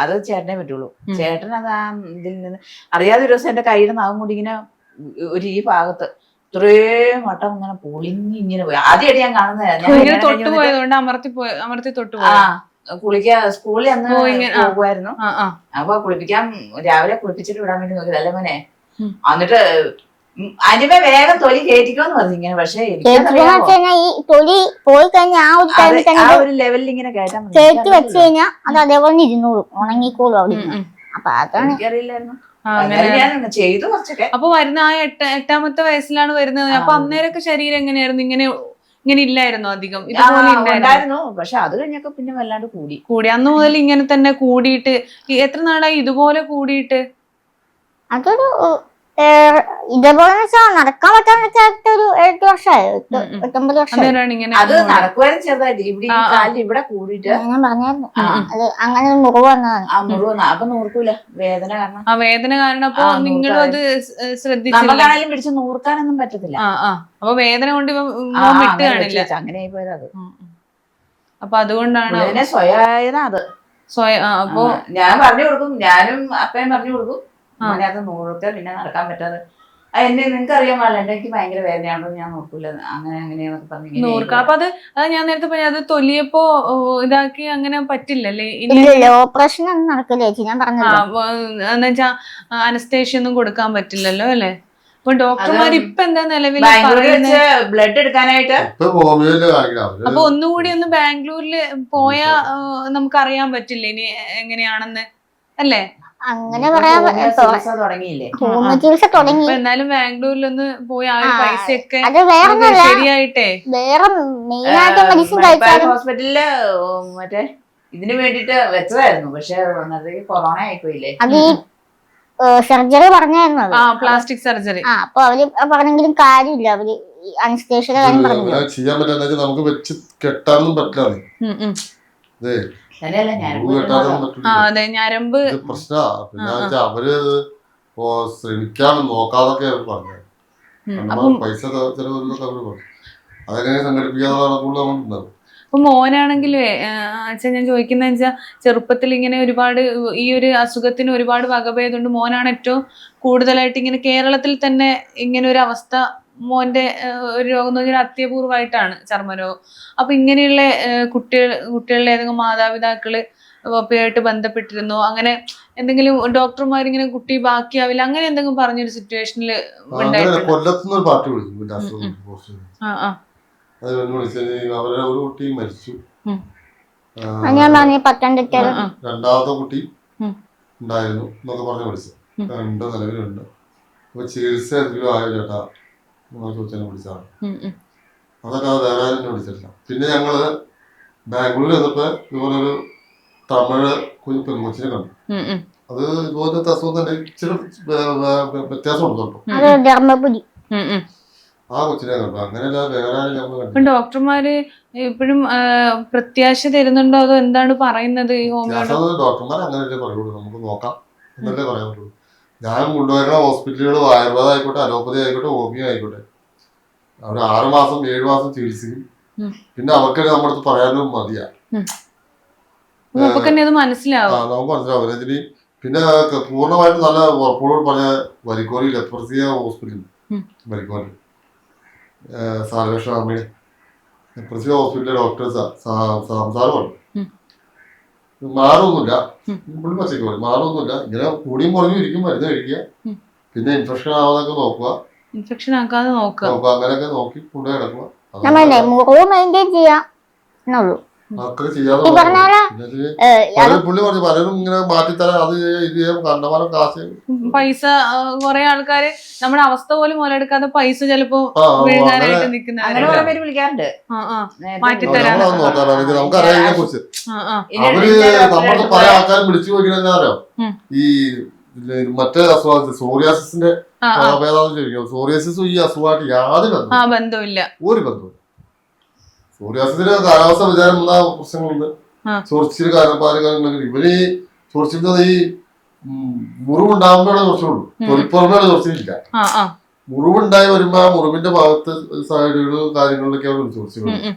അത് ചേട്ടനെ പറ്റുള്ളൂ. ചേട്ടൻ അത് ആ ഇതിൽ നിന്ന് അറിയാതെ ഒരു ദിവസം എന്റെ കയ്യുടെ നാവും കൂടി ഇങ്ങനെ ഈ ഭാഗത്ത് ഇത്രയും വട്ടം ഇങ്ങനെ പൊളിഞ്ഞിങ്ങനെ പോയി. ആദ്യമായിട്ട് ഞാൻ കാണുന്നത് കുളിക്കാൻ സ്കൂളിൽ അന്ന് പോകുമായിരുന്നു. അപ്പൊ കുളിപ്പിക്കാൻ രാവിലെ കുളിപ്പിച്ചിട്ട് വിടാൻ വേണ്ടി നോക്കിയത് അല്ലേ മോനെ. എന്നിട്ട് അനിമേ വേഗം തൊലി കയറ്റിക്കോന്ന് പറഞ്ഞു ഇങ്ങനെ. പക്ഷെ ആ ഒരു ലെവലിൽ ഇങ്ങനെ കയറ്റി വെച്ച് കഴിഞ്ഞാൽ അത് അതേപോലെ ഇരുന്നോളും, ഉണങ്ങിക്കോളും അവിടെ. അപ്പൊ അതാണ് എനിക്കറിയില്ലായിരുന്നു. ചെയ്തു കുറച്ചൊക്കെ. അപ്പൊ വരുന്ന ആ 8ാമത്തെ വയസ്സിലാണ് വരുന്നത്. അപ്പൊ അന്നേരമൊക്കെ ശരീരം എങ്ങനെയായിരുന്നു? ഇങ്ങനെ ഇല്ലായിരുന്നു അധികം? ഇതുപോലെ ഉണ്ടായിരുന്നു. പക്ഷെ അത് കഴിഞ്ഞൊക്കെ പിന്നെ വല്ലാണ്ട് കൂടി. അന്ന് മുതൽ ഇങ്ങനെ തന്നെ കൂടിയിട്ട് എത്ര നാളായി ഇതുപോലെ കൂടിയിട്ട്? അതൊരു ഇതേപോലെ നടക്കാൻ പറ്റാൻ ഒരു 8 വർഷമായി, 8-9 വർഷം. അത് നടക്കുവാനും ചെറുതായിട്ട് ഇവിടെ കൂടിയിട്ട് ഞാൻ പറഞ്ഞായിരുന്നു. അത് അങ്ങനെ മുറിവ് വന്നതാണ്. അപ്പൊ നോർക്കൂല, വേദന കാരണം. ആ വേദന കാരണം. അപ്പൊ നിങ്ങളും അത് ശ്രദ്ധിച്ചു. നമുക്കാണെങ്കിലും പിടിച്ച് നൂർക്കാനൊന്നും പറ്റത്തില്ല. അപ്പൊ വേദന കൊണ്ട് വിട്ട് കാണില്ല. അങ്ങനെ ആയി പോയത് അത്. അപ്പൊ അതുകൊണ്ടാണ് സ്വയം അത് അപ്പൊ ഞാൻ പറഞ്ഞു കൊടുക്കും, ഞാനും അപ്പയും പറഞ്ഞു കൊടുക്കും. അതിനകത്ത് നൂർക്ക പിന്നെ നടക്കാൻ പറ്റാതെ നിങ്ങൾക്ക് അറിയാൻ പാടില്ല, എനിക്ക് ഭയങ്കര വേദനയാണോ ഞാൻ നോക്കൂല, അങ്ങനെയാന്നൊക്കെ പറഞ്ഞു നൂർക്ക. അപ്പൊ അത് ഞാൻ നേരത്തെ പറഞ്ഞ അത് തൊലിയപ്പോ ഇതാക്കി അങ്ങനെ പറ്റില്ലല്ലേ? ഓപ്പറേഷൻ ഒന്നും നടക്കില്ല ചേച്ചി, ഞാൻ പറഞ്ഞു. എന്നുവെച്ചാ അനസ്തേഷ്യ ഒന്നും കൊടുക്കാൻ പറ്റില്ലല്ലോ അല്ലെ? അപ്പൊ ഡോക്ടർമാർ ഇപ്പൊ എന്താ നിലവിൽ ബ്ലഡ് എടുക്കാനായിട്ട് അപ്പൊ ഒന്നുകൂടി ഒന്ന് ബാംഗ്ലൂരില് പോയാ നമുക്ക് അറിയാൻ പറ്റില്ല ഇനി എങ്ങനെയാണെന്ന് അല്ലേ? അങ്ങനെ പറയാൻ തുടങ്ങിയില്ലേ? ചികിത്സ തുടങ്ങി. എന്നാലും ബാംഗ്ലൂരിലൊന്ന് പോയി ആ ഒരു പൈസയൊക്കെ അത് വേറെ ശരിയായിട്ടേ വേറെ മെയിനായിട്ട് മെഡിസിൻ കഴിച്ചാലും ഹോസ്പിറ്റലില് മറ്റേ ഇതിന് വേണ്ടിട്ട് വെച്ചതായിരുന്നു. പക്ഷെ കൊറോണ ആയിപ്പോയില്ലേ? അത് ഈ സർജറി പറഞ്ഞായിരുന്നു. Plastic surgery. അപ്പൊ അവര് പറഞ്ഞെങ്കിലും കാര്യമില്ല. അവര് അനസ്തേഷ്യ കാര്യം പറഞ്ഞു ചെയ്യാൻ പറ്റില്ല. നമുക്ക് വെച്ച് കെട്ടാനൊന്നും പറ്റില്ല. ഞരമ്പ് പ്രശ്നാ. പിന്നെ അവര് ശ്രമിക്കാണ് നോക്കാതൊക്കെ അവര് പറഞ്ഞത്. പൈസ ചെലവൊക്കെ അവര് പറഞ്ഞു. അതെങ്ങനെ സംഘടിപ്പിക്കാതെ കൂടുതൽ. അപ്പൊ മോനാണെങ്കിലേ അച്ഛൻ ഞാൻ ചോദിക്കുന്ന വെച്ചാൽ ചെറുപ്പത്തിൽ ഇങ്ങനെ ഒരുപാട് ഈ ഒരു അസുഖത്തിന് ഒരുപാട് വകഭേദമുണ്ട്. മോനാണ് ഏറ്റവും കൂടുതലായിട്ട് ഇങ്ങനെ കേരളത്തിൽ തന്നെ ഇങ്ങനെ ഒരു അവസ്ഥ. മോന്റെ ഒരു രോഗം എന്ന് പറഞ്ഞാൽ അത്യപൂർവമായിട്ടാണ് ചർമ്മരോഗം. അപ്പൊ ഇങ്ങനെയുള്ള കുട്ടികളുടെ ഏതെങ്കിലും മാതാപിതാക്കള് പപ്പയായിട്ട് ബന്ധപ്പെട്ടിരുന്നോ? അങ്ങനെ എന്തെങ്കിലും ഡോക്ടർമാർ ഇങ്ങനെ കുട്ടി ബാക്കിയാവില്ല അങ്ങനെ എന്തെങ്കിലും പറഞ്ഞൊരു സിറ്റുവേഷനില് കൊല്ലത്തുനിന്ന് ഒരു പാർട്ടി അവരുടെ ഒരു കുട്ടി മരിച്ചു. രണ്ടാമത്തെ കുട്ടി ഉണ്ടായിരുന്നു എന്നൊക്കെ പറഞ്ഞ് വിളിച്ചു. 2 നിലവിലുണ്ട്. അപ്പൊ ചികിത്സ എന്തെങ്കിലും ആയോ ചേട്ടാ ചോദിച്ചാൽ വിളിച്ചതാണ്. അതൊക്കെ വേറെ ആരും വിളിച്ചിട്ടില്ല. പിന്നെ ഞങ്ങള് ബാംഗ്ലൂരിൽ ചെന്നപ്പോ ഇതുപോലൊരു തമിഴ് പെൺകൊച്ചിനെ കണ്ടു. അത് ഇതുപോലത്തെ അസുഖം തന്നെ ഇച്ചിരി വ്യത്യാസം ഉണ്ടോ? ആ കൊച്ചിനെ കണ്ടു. അങ്ങനെയല്ല വേറെ ആരും ഞങ്ങൾ കണ്ടു. ഡോക്ടർമാര് ഇപ്പോഴും പ്രത്യാശ തരുന്നുണ്ടോ അതോ എന്താണ് പറയുന്നത്? ഡോക്ടർമാർ അങ്ങനെയല്ലേ പറയുള്ളൂ, നമുക്ക് നോക്കാം എന്നല്ലേ പറയാൻ പറ്റുള്ളൂ. ഞാൻ കൊണ്ടുവരുന്ന ഹോസ്പിറ്റലുകൾ ആയുർവേദം ആയിക്കോട്ടെ, അലോപ്പതി ആയിക്കോട്ടെ, ഹോമിയോ ആയിക്കോട്ടെ, അവർ 6 മാസം 7 മാസം ചികിത്സിക്കും. പിന്നെ അവർക്ക് നമ്മുടെ അടുത്ത് പറയാനും മതിയാ. നമുക്ക് മനസ്സിലാവും. ഇതിന് പിന്നെ പൂർണ്ണമായിട്ടും നല്ല ഉറപ്പോട് പറഞ്ഞ വരിക്കോലി ലെപ്രസിയ ഹോസ്പിറ്റൽ, വരിക്കോലി സാലവേഷൻ ആർമിയുടെ ലെപ്രസിയ ഹോസ്പിറ്റലിലെ ഡോക്ടർ സംസാരമാണ്. മാറൊന്നുമില്ല, പുള്ളി പച്ചയ്ക്ക് പറയും മാറൊന്നുമില്ല. ഇങ്ങനെ കൂടിയും കുറഞ്ഞും ഇരിക്കും. മരുന്ന് കഴിക്കുക, പിന്നെ ഇൻഫെക്ഷൻ ആവാതൊക്കെ നോക്കുക, അങ്ങനെയൊക്കെ നോക്കി കൊണ്ടു കിടക്കുക. അതൊക്കെ ചെയ്യാതെ ഈ പറഞ്ഞ പോലെ പുള്ളി പറഞ്ഞു പലരും ഇങ്ങനെ മാറ്റിത്തരാൻ അത് ഇത് ചെയ്യാൻ കണ്ടമാനം കാശ് പൈസ കുറെ ആൾക്കാര് നമ്മുടെ അവസ്ഥ പോലും മുതലെടുക്കാതെ പൈസ ചിലപ്പോ വിഴുങ്ങാനായിട്ട് അങ്ങനെ കുറെ പേര് വിളിക്കാറുണ്ട്. മാറ്റിത്തരാൻ നമുക്കറിയാം ഇതിനെ കുറിച്ച്. അവര് നമ്മുടെ പല ആൾക്കാരും വിളിച്ചു നോക്കിയെന്ന് അറിയാം. ഈ മറ്റേ അസുഖം സോറിയാസിന്റെ സോറിയാസിസും ഈ അസുഖമായിട്ട് യാതൊരു ബന്ധമില്ല, ഒരു ബന്ധമില്ല. സോറിയാസിന് കാലാവസ്ഥ വിചാരം വന്ന പ്രശ്നങ്ങളുണ്ട്. ചൊറിച്ചിൽ കാര്യങ്ങളുണ്ടെങ്കിൽ ഇവര് ചൊറിച്ചിൽ ഈ മുറിവുണ്ടാകുമ്പോഴാണ് കുറച്ചുള്ളൂ, തൊലിപ്പുറമേയാണ് ചൊറിച്ചിലില്ല. മുറിവുണ്ടായി വരുമ്പോ ആ മുറിവിന്റെ ഭാഗത്ത് സൈഡുകൾ കാര്യങ്ങളിലൊക്കെയാണ് ചൊറിച്ചിലുള്ളത്.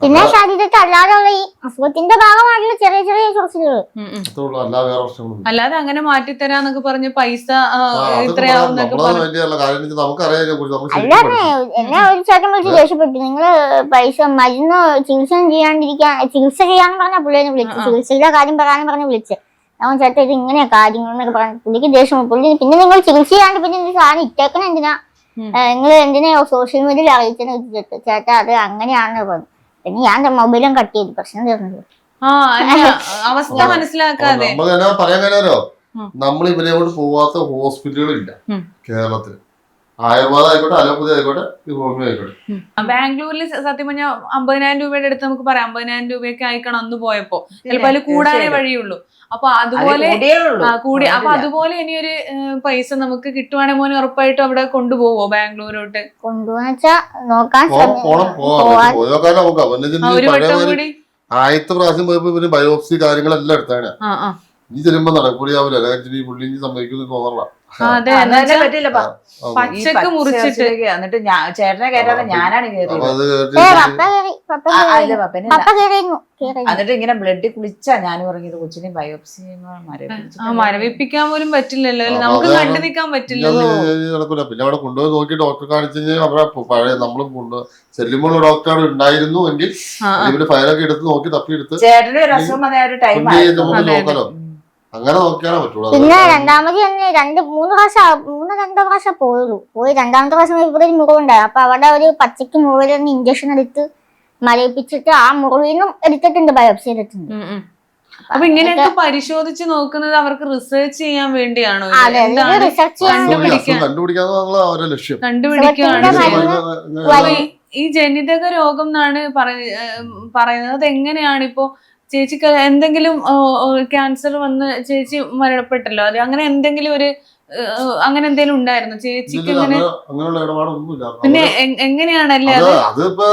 പിന്നെ ശരീരത്തിൽ അല്ലാതെയുള്ള ഈ അസുഖത്തിന്റെ ഭാഗമായിട്ടുള്ള ചെറിയ ചെറിയ ചൊറിച്ചിലുകൾ, അല്ലാതെ അങ്ങനെ മാറ്റിത്തരാന്നൊക്കെ പറഞ്ഞ് പൈസ അല്ലാതെ എന്നെ ഒരു ചേട്ടൻ വിളിച്ച് ദേഷ്യപ്പെട്ടു. നിങ്ങള് പൈസ മരുന്ന് ചികിത്സ ചെയ്യാന്ന് പറഞ്ഞ പുള്ളിനെ വിളിച്ചു, ചികിത്സയുടെ കാര്യം പറയാന്ന് പറഞ്ഞ് വിളിച്ച്. അവൻ ചേട്ടാ ഇത് ഇങ്ങനെയാ കാര്യങ്ങളെന്നൊക്കെ പറഞ്ഞു. പുള്ളിക്ക് ദേഷ്യം. പുള്ളി പിന്നെ നിങ്ങൾ ചികിത്സ ചെയ്യാണ്ട് പിന്നെ സാധനം ഇട്ടേക്കണം എന്തിനാ, നിങ്ങൾ എന്തിനാ സോഷ്യൽ മീഡിയയിൽ അറിയിച്ചെന്ന് വെച്ചിട്ട്. ചേട്ടാ അത് അങ്ങനെയാണെന്ന് പറഞ്ഞു. പിന്നെ ഞാൻ മൊബൈലും കട്ട് ചെയ്തു. പ്രശ്നം തീർന്നത്. അവസ്ഥ മനസ്സിലാക്കാതെ പറയാൻ കഴിയാലോ, നമ്മൾ ഇവരെ കൊണ്ട് പോവാത്ത ഹോസ്പിറ്റലുകളില്ല കേരളത്തിൽ. ആയുർവേദം ആയിക്കോട്ടെ, അലോപ്പതി ആയിക്കോട്ടെ, ഹോമിയോ ആയിക്കോട്ടെ. ബാംഗ്ലൂരിൽ സത്യം പറഞ്ഞാൽ 50,000 രൂപയുടെ അടുത്ത് നമുക്ക് പറയാം 50,000 രൂപയൊക്കെ ആയിക്കണം അന്ന് പോയപ്പോ. ചിലപ്പോ അതിൽ കൂടാനേ വഴിയുള്ളൂ. അപ്പൊ അതുപോലെ കൂടി അപ്പൊ അതുപോലെ ഇനിയൊരു പൈസ നമുക്ക് കിട്ടുവാണെങ്കിൽ മോനെ ഉറപ്പായിട്ടും അവിടെ കൊണ്ടുപോവോ ബാംഗ്ലൂരോട്ട്? കൊണ്ടുപോകാ നോക്കാൻ ഒരു വട്ടം കൂടി. ആദ്യത്തെ പ്രാവശ്യം പോയപ്പോ ഇവര് ബയോപ്സി കാര്യങ്ങളെല്ലാം എടുത്താണ്. ഇനി ചെല്ലുമ്പോ നടക്കൂലിയാവില്ല, അല്ലെങ്കിൽ പുള്ളി സമ്മതിക്കുന്നു തോന്നല. പച്ചക്ക് മുറിച്ചിട്ട് എന്നിട്ട് ചേട്ടനെ കയറ്റാതെ ഞാനാണ് എന്നിട്ട് ഇങ്ങനെ ബ്ലഡ് കുളിച്ചാ ഞാൻ പറഞ്ഞത് കൊച്ചിനെ ബയോപ്സി മരവിപ്പിക്കാൻ പോലും പറ്റില്ലല്ലോ, നമുക്ക് കണ്ടു നിൽക്കാൻ പറ്റില്ലല്ലോ. നടക്കൂല. പിന്നെ അവിടെ കൊണ്ടുപോയി നോക്കി ഡോക്ടറെ കാണിച്ചു അവിടെ പഴയ നമ്മള് ചെല്ലുമ്പോൾ ഡോക്ടർ അവിടെ ഉണ്ടായിരുന്നു എങ്കിൽ ഇവര് ഫയലൊക്കെ എടുത്ത് നോക്കി തപ്പിയെടുത്ത് ചേട്ടന് ഒരു അസുഖം വന്ന ഒരു ടൈം നോക്കാലോ. അങ്ങനെ നോക്കിയാലേ പറ്റുള്ളൂ. പിന്നെ രണ്ടാമത് തന്നെ 2-3 പ്രാവശ്യം പോയി. രണ്ടാമത്തെ പ്രാവശ്യം ഇവിടെ ഒരു മുറിവുണ്ടായി. അപ്പൊ അവിടെ ഒരു പച്ചക്ക് മുറിവിൽ നിന്ന് ഇഞ്ചക്ഷൻ എടുത്ത് മരവിപ്പിച്ചിട്ട് ആ മുറിവിനും എടുത്തിട്ടുണ്ട്, ബയോപ്സി എടുത്തിട്ടുണ്ട്. അപ്പൊ ഇങ്ങനെയൊക്കെ പരിശോധിച്ച് നോക്കുന്നത് അവർക്ക് റിസർച്ച് ചെയ്യാൻ വേണ്ടിയാണോ? കണ്ടുപിടിക്കുകയാണ്. ഈ ജനിതക രോഗം എന്നാണ് പറയുന്നത്. അത് എങ്ങനെയാണ് ഇപ്പോ ചേച്ചിക്ക് എന്തെങ്കിലും ക്യാൻസർ വന്ന് ചേച്ചി മരണപ്പെട്ടല്ലോ, അത് അങ്ങനെ എന്തെങ്കിലും അങ്ങനെ എന്തെങ്കിലും ഉണ്ടായിരുന്നു ചേച്ചിക്ക്? പിന്നെ എങ്ങനെയാണല്ലേ അതിപ്പോ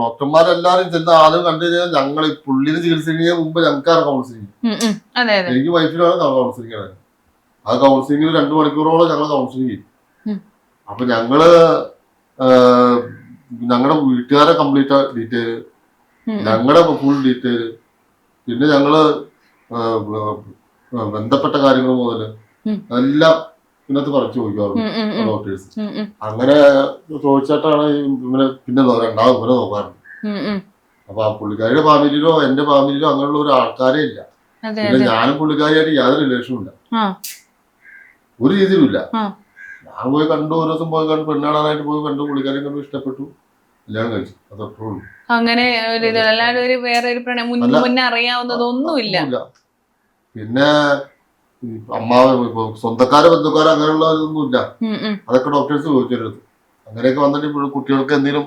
ഡോക്ടർമാരെല്ലാരും ചെന്ന ആളും കണ്ടു കഴിഞ്ഞാൽ ഞങ്ങൾ പുള്ളിന് ചികിത്സിക്കുന്നതിന് മുമ്പ് ഞങ്ങൾക്കാണ് കൗൺസിലിംഗ്. എനിക്ക് വൈഫിനാണ് കൗൺസിലിംഗ്. ആ കൗൺസിലിംഗിൽ 2 മണിക്കൂറോളം ഞങ്ങൾ കൗൺസിലിംഗ് ചെയ്യും. അപ്പൊ ഞങ്ങളുടെ വീട്ടുകാരെ കംപ്ലീറ്റ് ഡീറ്റെയിൽ, ഞങ്ങളുടെ ഫുൾ ഡീറ്റെയിൽ, പിന്നെ ഞങ്ങള് ബന്ധപ്പെട്ട കാര്യങ്ങൾ മുതല് എല്ലാം ഇതിനകത്ത് പറഞ്ഞു ചോദിക്കാറുണ്ട് ഡോക്ടേഴ്സ്. അങ്ങനെ ചോദിച്ചിട്ടാണ് പിന്നെ രണ്ടാമത് ഇവരെ നോക്കാറുണ്ട്. അപ്പൊ ആ പുള്ളിക്കാരിയുടെ ഫാമിലിയിലോ എന്റെ ഫാമിലിയിലോ അങ്ങനെയുള്ള ഒരു ആൾക്കാരേ ഇല്ല. പിന്നെ ഞാനും പുള്ളിക്കാരിയായിട്ട് യാതൊരു റിലേഷനും ഇല്ല, ഒരു രീതിയിലും ഇല്ല. ഞാൻ പോയി കണ്ടു, ഒരു ദിവസം പോയി കണ്ടു, പെണ്ണാണാനായിട്ട് പോയി കണ്ടു, പുള്ളിക്കാരെ കണ്ടു, ഇഷ്ടപ്പെട്ടു, കല്യാണം കഴിച്ചു. അതത്രേ ഉള്ളൂ. അങ്ങനെ അല്ലാതെ വേറെ ഒരു പ്രണയം മുന്നേ അറിയാവുന്നതൊന്നുമില്ല. പിന്നെ സ്വന്തക്കാരോ ബന്ധുക്കാരോ അങ്ങനെയുള്ള ഇതൊന്നുമില്ല. അതൊക്കെ ഡോക്ടേഴ്സ് ചോദിച്ചെടുത്ത്. അങ്ങനെയൊക്കെ വന്നിട്ട് കുട്ടികൾക്ക് എന്തെങ്കിലും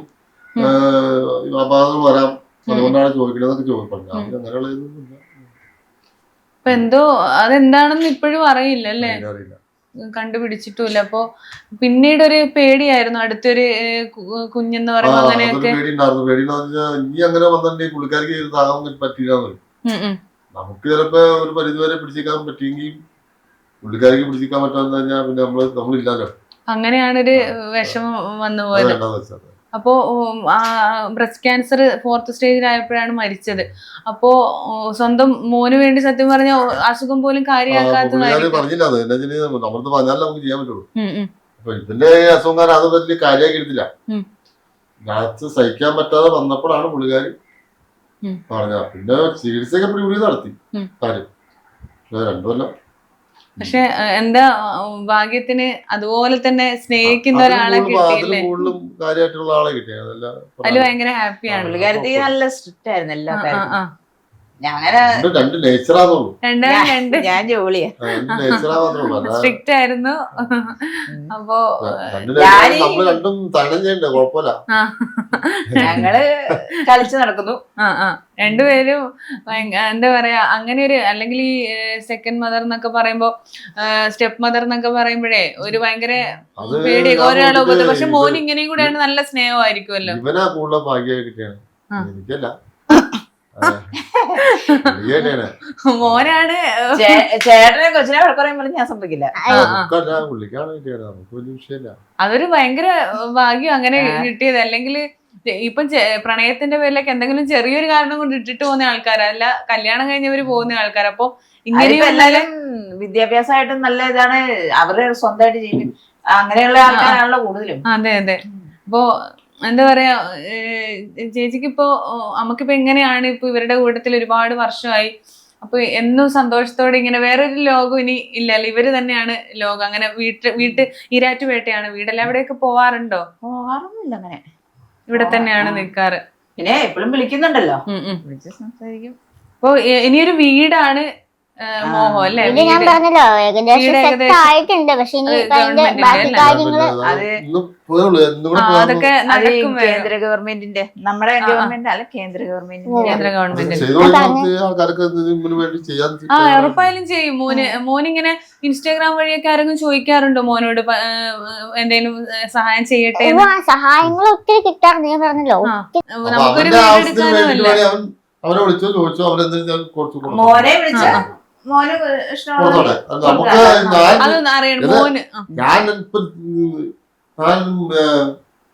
അപാകതകൾ വരാം, അതുകൊണ്ടാണ് ചോദിക്കണതൊക്കെ ചോദിക്കുന്നത്. അങ്ങനെയുള്ള ഇതൊന്നുമില്ല. അപ്പൊ എന്തോ അതെന്താണെന്ന് ഇപ്പോഴും അറിയില്ല അല്ലേ, കണ്ടുപിടിച്ചിട്ടുമില്ല. അപ്പൊ പിന്നീട് ഒരു പേടിയായിരുന്നു അടുത്തൊരു കുഞ്ഞെന്ന് പറയുമ്പോ അങ്ങനെയൊക്കെ ഇനി അങ്ങനെ വന്നിട്ടുണ്ടെങ്കിൽ പുള്ളിക്കാർക്ക് താങ്ങാൻ പറ്റില്ല. നമുക്ക് ചിലപ്പോ ഒരു പരിധിവരെ പിടിച്ചിരിക്കാൻ പറ്റിയെങ്കിൽ പുള്ളിക്കാർക്ക് പിടിച്ചിരിക്കാൻ പറ്റാന്ന് കഴിഞ്ഞാൽ പിന്നെ നമ്മളില്ലല്ലോ. അങ്ങനെയാണൊരു വിഷമം വന്നു പോയത്. അപ്പോ ബ്രസ്റ്റ് ക്യാൻസർ 4th സ്റ്റേജിലായപ്പോഴാണ് മരിച്ചത്. അപ്പോ സ്വന്തം മോന് വേണ്ടി സത്യം പറഞ്ഞ അസുഖം പോലും ഇതിന്റെ അസുഖം അത് വലിയ കാര്യമാക്കി എടുത്തില്ല. രാത്രി സഹിക്കാൻ പറ്റാതെ വന്നപ്പോഴാണ് പുള്ളിക്കാരി പറഞ്ഞ. പിന്നെ ചികിത്സയൊക്കെ പിടികൂടി നടത്തി കാര്യം. 2 കൊല്ലം പക്ഷെ എന്താ ഭാഗ്യത്തിന് അതുപോലെ തന്നെ സ്നേഹിക്കുന്ന ഒരാളെ കിട്ടിയില്ലേ. കൂടുതലും കാര്യമായിട്ടുള്ള ആളെ കിട്ടിയ അതില് ഭയങ്കര ഹാപ്പിയാണ്. പുള്ളിക്കാരത്തി നല്ല സ്ട്രിക്റ്റ് ആയിരുന്നു എല്ലാ കാര്യത്തിലും. ഞങ്ങനെ രണ്ട് നേച്ചറാന്നുള്ളൂ. ഞാൻ ജോളിയാ സ്ട്രിക്റ്റ് ആയിരുന്നു. അപ്പൊ നമ്മള് രണ്ടും തരണം ചെയ്യണ്ടേ, കുഴപ്പമില്ല. ഞങ്ങള് കളിച്ചു നടക്കുന്നു. രണ്ടുപേരും എന്താ പറയാ, അങ്ങനെ ഒരു അല്ലെങ്കിൽ ഈ സെക്കൻഡ് മദർ എന്നൊക്കെ പറയുമ്പോ സ്റ്റെപ്പ് മദർ എന്നൊക്കെ പറയുമ്പോഴേ ഒരു ഭയങ്കര പേടി ഒരാളെ ഉപദ്രവം. പക്ഷെ മോൻ ഇങ്ങനെയും കൂടെയാണ് നല്ല സ്നേഹമായിരിക്കുമല്ലോ. ഇവനാ കൂടുതൽ ഭാഗ്യമായിട്ടാണ്, എനിക്കല്ല. മോനാണ് ചേട്ടനെ കൊച്ചിനെ പറയുമ്പോൾ ഞാൻ സമ്മതിക്കില്ല. അതൊരു ഭയങ്കര ഭാഗ്യം അങ്ങനെ കിട്ടിയത്. അല്ലെങ്കിൽ ഇപ്പം പ്രണയത്തിന്റെ പേരിലൊക്കെ എന്തെങ്കിലും ചെറിയൊരു കാരണം കൊണ്ട് ഇട്ടിട്ട് പോകുന്ന ആൾക്കാരല്ല, കല്യാണം കഴിഞ്ഞവര് പോകുന്ന ആൾക്കാർ. അപ്പൊ ഇങ്ങനെ എല്ലാരും വിദ്യാഭ്യാസമായിട്ടും നല്ല ഇതാണ്, അവരുടെ സ്വന്തമായിട്ട് ജീവിക്കും, അങ്ങനെയുള്ള ആൾക്കാരാണല്ലോ കൂടുതലും. അതെ അതെ. അപ്പോ എന്താ പറയാ, ചേച്ചിക്ക് ഇപ്പോ നമുക്കിപ്പോ എങ്ങനെയാണ് ഇപ്പൊ ഇവരുടെ കൂട്ടത്തിൽ ഒരുപാട് വർഷമായി, അപ്പൊ എന്നും സന്തോഷത്തോടെ ഇങ്ങനെ വേറൊരു ലോകം ഇനി ഇല്ലല്ലോ, ഇവര് തന്നെയാണ് ലോകം. അങ്ങനെ വീട്ട് ഈരാറ്റുപേട്ടയാണ് വീടല്ല, അവിടെയൊക്കെ പോവാറുണ്ടോ? പോവാറൊന്നുമില്ല, അങ്ങനെ ഇവിടെ തന്നെയാണ് നിൽക്കാറ്. പിന്നെ എപ്പോഴും വിളിക്കുന്നുണ്ടല്ലോ, വിളിച്ച് സംസാരിക്കും. അപ്പൊ ഇനിയൊരു വീടാണ് മോഹം അല്ലേ? ഇത് ഞാൻ പറഞ്ഞല്ലോ ഏകദേശം സെറ്റ് ആയിട്ടുണ്ട്. പക്ഷെ ഇനി ബാക്കി കാര്യങ്ങള് അതൊക്കെ നടക്കും. കേന്ദ്ര ഗവൺമെന്റിന്റെ, നമ്മുടെ ഗവൺമെന്റ് അല്ല, കേന്ദ്ര ഗവൺമെന്റിന്റെ. കേന്ദ്ര ഗവൺമെന്റ് ഉറപ്പായാലും ചെയ്യും. മോനിങ്ങനെ ഇൻസ്റ്റാഗ്രാം വഴിയൊക്കെ ആരെങ്കിലും ചോദിക്കാറുണ്ടോ മോനോട് എന്തെങ്കിലും സഹായം ചെയ്യട്ടെ? സഹായങ്ങൾ ഒത്തിരി കിട്ടാറുണ്ട്. ഞാൻ പറഞ്ഞല്ലോ നമുക്കൊരു വീട് എടുക്കാനോ അവരെ വിളിച്ചോ ചോദിച്ചോ, അവരെന്തെങ്കിലും കൊടുത്തു. മോനെ വിളിച്ച മോന് ഇഷ്ടമുള്ള അതൊന്നും അറിയണം മോന്. ഞാൻ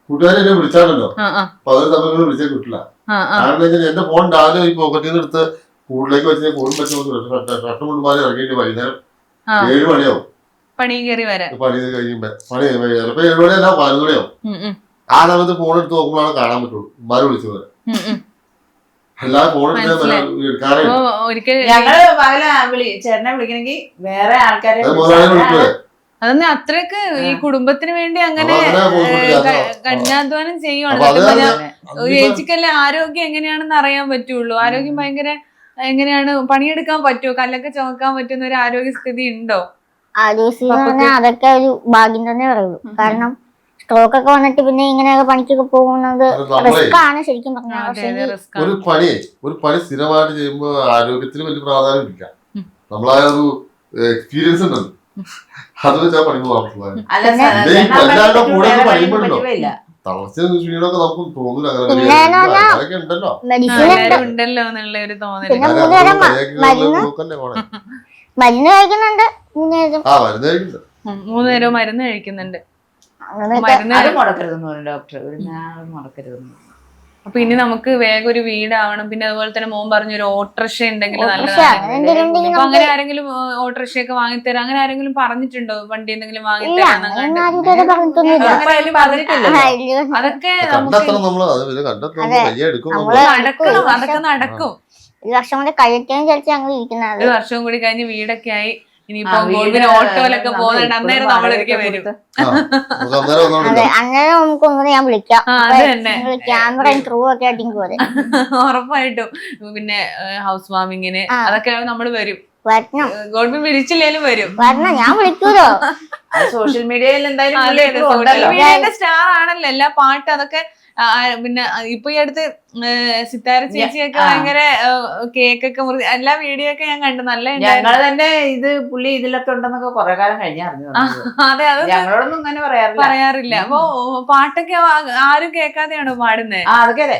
കൂട്ടുകാരെ വിളിച്ചാണല്ലോ, അപ്പൊ അതൊരു സമയം വിളിച്ചാൽ കിട്ടില്ല. കാരണം വെച്ചാൽ എന്റെ ഫോൺ രാവിലെ ഈ പോക്കറ്റിൽ നിന്ന് എടുത്ത് കൂടുതലേക്ക് വെച്ചാൽ കൂടും പറ്റുമ്പോൾ ഇറങ്ങിയിട്ട് വൈകുന്നേരം 7 മണിയാവും പണി കയറി വരാൻ. പണി കഴിയുമ്പോ ചിലപ്പോ 7 മണിയല്ല 11 മണിയാവും. ആ സമയത്ത് ഫോൺ എടുത്ത് നോക്കുമ്പോഴാണ് കാണാൻ പറ്റുള്ളൂ ഉമ്മാരെ വിളിച്ചു പോലെ. എല്ലാം ഫോൺ എടുക്കാറേ. ഞങ്ങള് പകല ചേട്ടനെ വിളിക്കണമെങ്കിൽ വേറെ ആൾക്കാരെ അതൊന്നും അത്രക്ക് ഈ കുടുംബത്തിന് വേണ്ടി അങ്ങനെ കഠിനാധ്വാനം ചെയ്യുവാണ്. ചേച്ചിക്കല്ലേ ആരോഗ്യം എങ്ങനെയാണെന്ന് അറിയാൻ പറ്റുള്ളൂ. ആരോഗ്യം ഭയങ്കര എങ്ങനെയാണ്, പണിയെടുക്കാൻ പറ്റുമോ, കല്ലൊക്കെ ചുമക്കാൻ പറ്റുന്ന ഒരു ആരോഗ്യസ്ഥിതി ഉണ്ടോ? ആരോഗ്യസ്ഥിതി അതൊക്കെ ഒരു ഭാഗ്യം തന്നെ പറയുള്ളൂ. കാരണം സ്ട്രോക്ക് ഒക്കെ വന്നിട്ട് പിന്നെ ഇങ്ങനെയൊക്കെ പണിക്കൊക്കെ പോകുന്നത് റിസ്ക് ആണ് ശരിക്കും പറഞ്ഞാൽ. ഒരു പണി സ്ഥിരമായിട്ട് ചെയ്യുമ്പോ ആരോഗ്യത്തിന് വലിയ പ്രാധാന്യം ഇല്ല. നമ്മളാ ഒരു എക്സ്പീരിയൻസ് ഉണ്ടല്ലോ, അത് വെച്ചാ പണി പോകാൻ പണിയുമ്പോഴല്ലോ തളർച്ച ക്ഷീണമൊക്കെ നമുക്ക് തോന്നില്ല. അങ്ങനെയൊക്കെ ഉണ്ടല്ലോ, ഉണ്ടല്ലോ എന്നുള്ള ഒരു തോന്നൽ. മരുന്ന് കഴിക്കുന്നുണ്ട്, 3 നേരവും മരുന്ന് കഴിക്കുന്നുണ്ട്. ഡോക്ടർ ഒരു നാളും മുടക്കരുതെന്ന്. അപ്പൊ ഇനി നമുക്ക് വേഗം ഒരു വീടാവണം. പിന്നെ അതുപോലെ തന്നെ മോൻ പറഞ്ഞൊരു ഓട്ടോറിക്ഷ ഉണ്ടെങ്കിൽ നല്ലതാണ്. അപ്പൊ അങ്ങനെ ആരെങ്കിലും ഓട്ടോറിക്ഷയൊക്കെ വാങ്ങിത്തരാം, അങ്ങനെ ആരെങ്കിലും പറഞ്ഞിട്ടുണ്ടോ? വണ്ടി എന്തെങ്കിലും വാങ്ങിത്തരാം? അതൊക്കെ നടക്കണം, അതൊക്കെ നടക്കും. 1 വർഷം കൊണ്ട് കഴിക്കാൻ ചേർത്ത് ഞങ്ങൾ ഇരിക്കുന്നത്. 1 വർഷവും കൂടി കഴിഞ്ഞ് വീടൊക്കെ ആയി ഇനിയിപ്പോ ഓട്ടോയിലൊക്കെ പോകുന്നുണ്ട്. അന്നേരം നമ്മളൊരിക്കൽ വരും. അതെ, അന്നേരം നമുക്ക് ഒന്നുകൂടെ ഞാൻ വിളിക്കാം. ക്യാമറ ത്രൂ ഒക്കെ ആയിട്ട് പോലെ ഉറപ്പായിട്ടും. പിന്നെ ഹൗസ് വാമിങ്ങിന് അതൊക്കെ നമ്മൾ വരും. വരണം, ഗോൾബി വിളിച്ചില്ലേലും വരും. വരണം, ഞാൻ വിളിക്കൂലോ. സോഷ്യൽ മീഡിയയിൽ എന്തായാലും സോഷ്യൽ മീഡിയയുടെ സ്റ്റാർ ആണല്ലോ, എല്ലാ പാട്ട് അതൊക്കെ. പിന്നെ ഇപ്പൊ ഈ അടുത്ത് സിത്താര ചേച്ചിയൊക്കെ ഭയങ്കര കേക്കൊക്കെ മുറി എല്ലാ വീഡിയോ ഒക്കെ ഞാൻ കണ്ടു. നല്ല ഞങ്ങള് തന്നെ ഇത് പുള്ളി ഇതിലൊക്കെ ഉണ്ടെന്നൊക്കെ കുറെ കാലം കഴിഞ്ഞറിഞ്ഞു. അതെ, അത് ഞങ്ങളോടൊന്നും അങ്ങനെ പറയാറില്ല. അപ്പൊ പാട്ടൊക്കെ ആരും കേൾക്കാതെയാണോ പാടുന്നത്? അതൊക്കെ അതെ,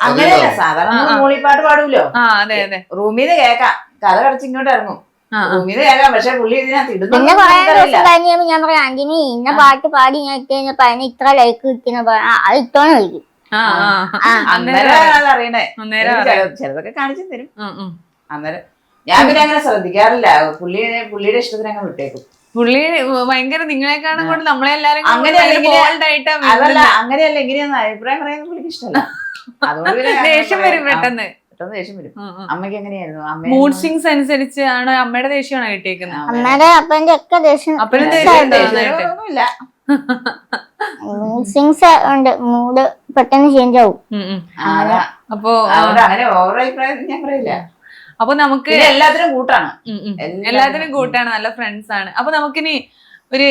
അങ്ങനെയല്ല സാധാരണ മൂളിപ്പാട്ട് പാടൂലോ. അതെ അതെ, റൂമിന്ന് കേക്കാം, കഥ കടച്ച് ഇങ്ങോട്ട് ഇറങ്ങും. റൂമിന്ന് കേക്കാം, പക്ഷെ പുള്ളി ഇതിനകത്ത് പിന്നെ കുറെ ദിവസം കഴിഞ്ഞപ്പോ ഞാൻ പറയാം, ആന്റിനി ഇന്ന പാട്ട് പാടി ഞാൻ ഇട്ട് കഴിഞ്ഞപ്പോ അതിന് ഇത്ര ലൈക്ക് കിട്ടുന്ന അത് ഇട്ടോന്ന് ചോദിക്കും. അന്നേരം അറിയണേ, ചിലതൊക്കെ കാണിച്ചു തരും. അന്നേരം ഞാൻ പിന്നെ അങ്ങനെ ശ്രദ്ധിക്കാറില്ല, പുള്ളിയുടെ ഇഷ്ടത്തിന് അങ്ങ് വിട്ടേക്കും. പുള്ളി ഭയങ്കര നിങ്ങളെക്കാളും കൊണ്ട് നമ്മളെ എല്ലാരും അതല്ല, അങ്ങനെയല്ല, ഇങ്ങനെയൊന്നും അഭിപ്രായം പറയുന്നത് പുള്ളിക്ക് ഇഷ്ടമല്ല. അതുകൊണ്ട് ദേഷ്യം വരും പെട്ടെന്ന്. പെട്ടെന്ന് ദേഷ്യം വരും. അമ്മയ്ക്ക് എങ്ങനെയായിരുന്നു? മൂഡ് സ്വിങ്സ് അനുസരിച്ച് ആണ് അമ്മയുടെ ദേഷ്യമാണ് കിട്ടിയേക്കുന്നത്. അമ്മയുടെ അപ്പന്റെ ഒക്കെ ദേഷ്യം അപ്പനും ദേഷ്യം ഉണ്ടോ നന്നായിട്ട്? ഒന്നുമില്ല. മൂഡ് സ്വിങ്സ് ഉണ്ട്. മൂഡ് പെട്ടെന്ന് ചേഞ്ച് ആവും. അപ്പൊ അതുകൊണ്ട് അങ്ങനെ ഓവർ അഭിപ്രായം ഞാൻ പറയില്ല. അപ്പൊ നമുക്ക് എല്ലാത്തിനും കൂട്ടാണ്. എല്ലാത്തിനും കൂട്ടാണ്, നല്ല ഫ്രണ്ട്സ് ആണ്. അപ്പൊ നമുക്കിനി ഒരു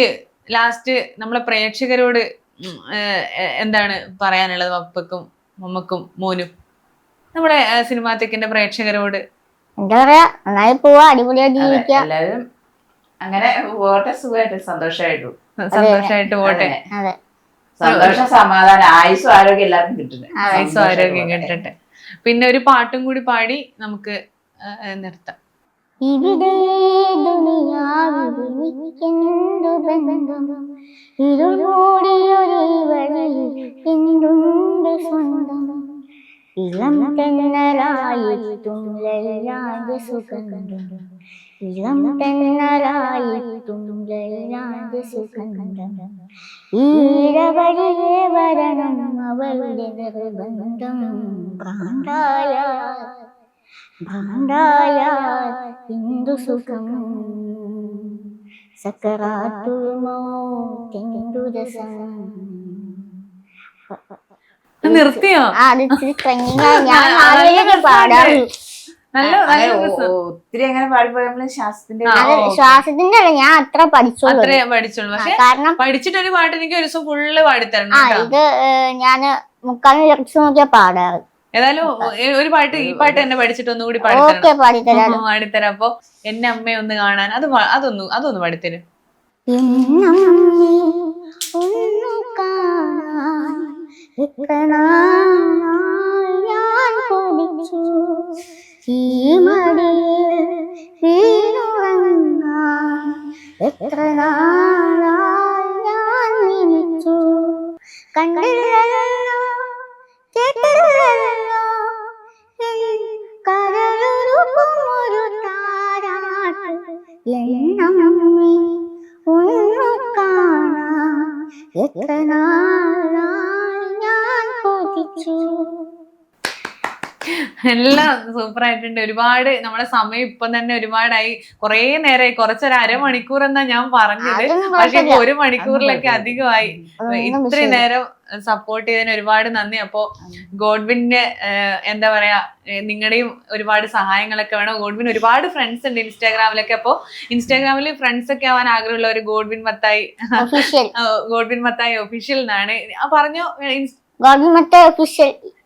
ലാസ്റ്റ് നമ്മളെ പ്രേക്ഷകരോട് എന്താണ് പറയാനുള്ളത്? പപ്പക്കും മമ്മക്കും മോനും നമ്മുടെ സിനിമാറ്റിക്കിന്റെ പ്രേക്ഷകരോട് എന്താ പറയാ, നന്നായി പോവാ, അടിപൊളിയായിട്ട് ജീവിക്കുക. എല്ലാവരും അങ്ങനെ പോട്ടെ, സുഖമായിട്ട് സന്തോഷമായിട്ടു പോട്ടെ. അതെ, സന്തോഷം, സമാധാനം, ആയുസ്സും ആരോഗ്യം എല്ലാവർക്കും കിട്ടുന്നത്. ആയുസ്സും ആരോഗ്യം കിട്ടട്ടെ. പിന്നെ ഒരു പാട്ടും കൂടി പാടി നമുക്ക് നിർത്താം. ഇവിടെ ദുനിയാവിലെനിക്കെന്തു ബന്ധം, ഇരുമൂടിയൊരു വഴിയിൽ എന്തുണ്ട് സ്വന്തം, ഇളം തെന്നലായിട്ടും ലൈലാന്റെ സുഗന്ധം, ഇളം തെന്നലായിട്ടും ലൈലാന്റെ സുഗന്ധം, ഈരവഴിയെ വരണം അവളുടെ നിർബന്ധം, ഭ്രാന്തായ എന്തു സുഖം, സക്കറാത്തുമോ എന്തു രസം. നിർത്തിയോ? അത് ഇച്ചിരി ട്രെൻഡിങ് ആണ്. ഞാൻ ആദ്യമേ പാടാറുള്ളൂ. ഒത്തിരി അങ്ങനെ പാടിപ്പോയപ്പോഴും ശ്വാസത്തിന്റെ ശ്വാസത്തിന്റെ അല്ല, ഞാൻ അത്ര പഠിച്ചോളൂ. പക്ഷെ കാരണം പഠിച്ചിട്ടൊരു പാട്ട് എനിക്ക് ഒരു ദിവസം ഫുള്ള് പാടിത്തരണം. ഇത് ഞാന് മുക്കാലും ലിറിക്സ് നോക്കിയാ പാടാറ്. ഏതായാലും ഒരു പാട്ട്, ഈ പാട്ട് തന്നെ പഠിച്ചിട്ട് ഒന്നുകൂടി ഓക്കെ, പാടിത്തരാം. പാടിത്തരാം. അപ്പൊ എന്നെ അമ്മയെ ഒന്ന് കാണാൻ അതൊന്ന് പാടിത്തരും. കണ്ടില്ലല്ലോ കേട്ടില്ലല്ലോ കരളുരുകുമൊരു താരാട്ട്, എന്നമ്മേ ഒന്നു കാണാൻ എത്ര നാളായി ഞാൻ കൊതിച്ചു. എല്ലാം സൂപ്പർ ആയിട്ടുണ്ട്. ഒരുപാട് നമ്മുടെ സമയം ഇപ്പം തന്നെ ഒരുപാടായി, കുറേ നേരമായി. കുറച്ചൊരു അരമണിക്കൂർ എന്നാ ഞാൻ പറഞ്ഞത്, പക്ഷെ 1 മണിക്കൂറിലൊക്കെ അധികമായി. ഇത്രയും നേരം സപ്പോർട്ട് ചെയ്തതിന് ഒരുപാട് നന്ദി. അപ്പോ ഗോഡ്വിന്റെ എന്താ പറയാ, നിങ്ങളുടെയും ഒരുപാട് സഹായങ്ങളൊക്കെ വേണം. ഗോഡ്വിൻ ഒരുപാട് ഫ്രണ്ട്സ് ഉണ്ട് ഇൻസ്റ്റാഗ്രാമിലൊക്കെ. അപ്പൊ ഇൻസ്റ്റാഗ്രാമിൽ ഫ്രണ്ട്സ് ഒക്കെ ആവാൻ ആഗ്രഹമുള്ള ഒരു ഗോഡ്വിൻ മത്തായി ഒഫീഷ്യൽ എന്നാണ് പറഞ്ഞു.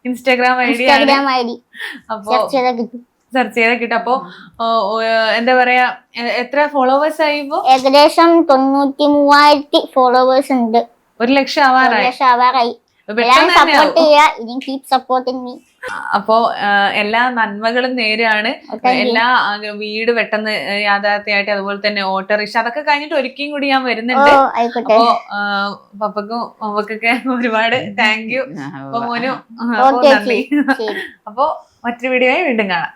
Instagram I D. അപ്പൊ സെർച്ച് ചെയ്താൽ കിട്ടും. അപ്പൊ എന്താ പറയാ, എത്ര ഫോളോവേഴ്സ് ആയി ഇപ്പോ? ഏകദേശം 93,000 ഫോളോവേഴ്സ് ഉണ്ട്. 1,00,000 ആവാറായി. സപ്പോർട്ട് ചെയ്യുക, ഇനി കീപ് സപ്പോർട്ടിങ് മീ. അപ്പോ എല്ലാ നന്മകളും നേരെയാണ്. എല്ലാ വീട് പെട്ടെന്ന് യാഥാർത്ഥ്യമായിട്ട്, അതുപോലെ തന്നെ ഓട്ടോറിക്ഷ അതൊക്കെ കഴിഞ്ഞിട്ട് ഒരിക്കലും കൂടി ഞാൻ വരുന്നുണ്ട്. അപ്പോ പപ്പക്കും മമ്മക്കൊക്കെ ഒരുപാട് താങ്ക് യു. അപ്പൊ മോനും നന്ദി. അപ്പോ മറ്റൊരു വീഡിയോയിൽ വീണ്ടും കാണാം.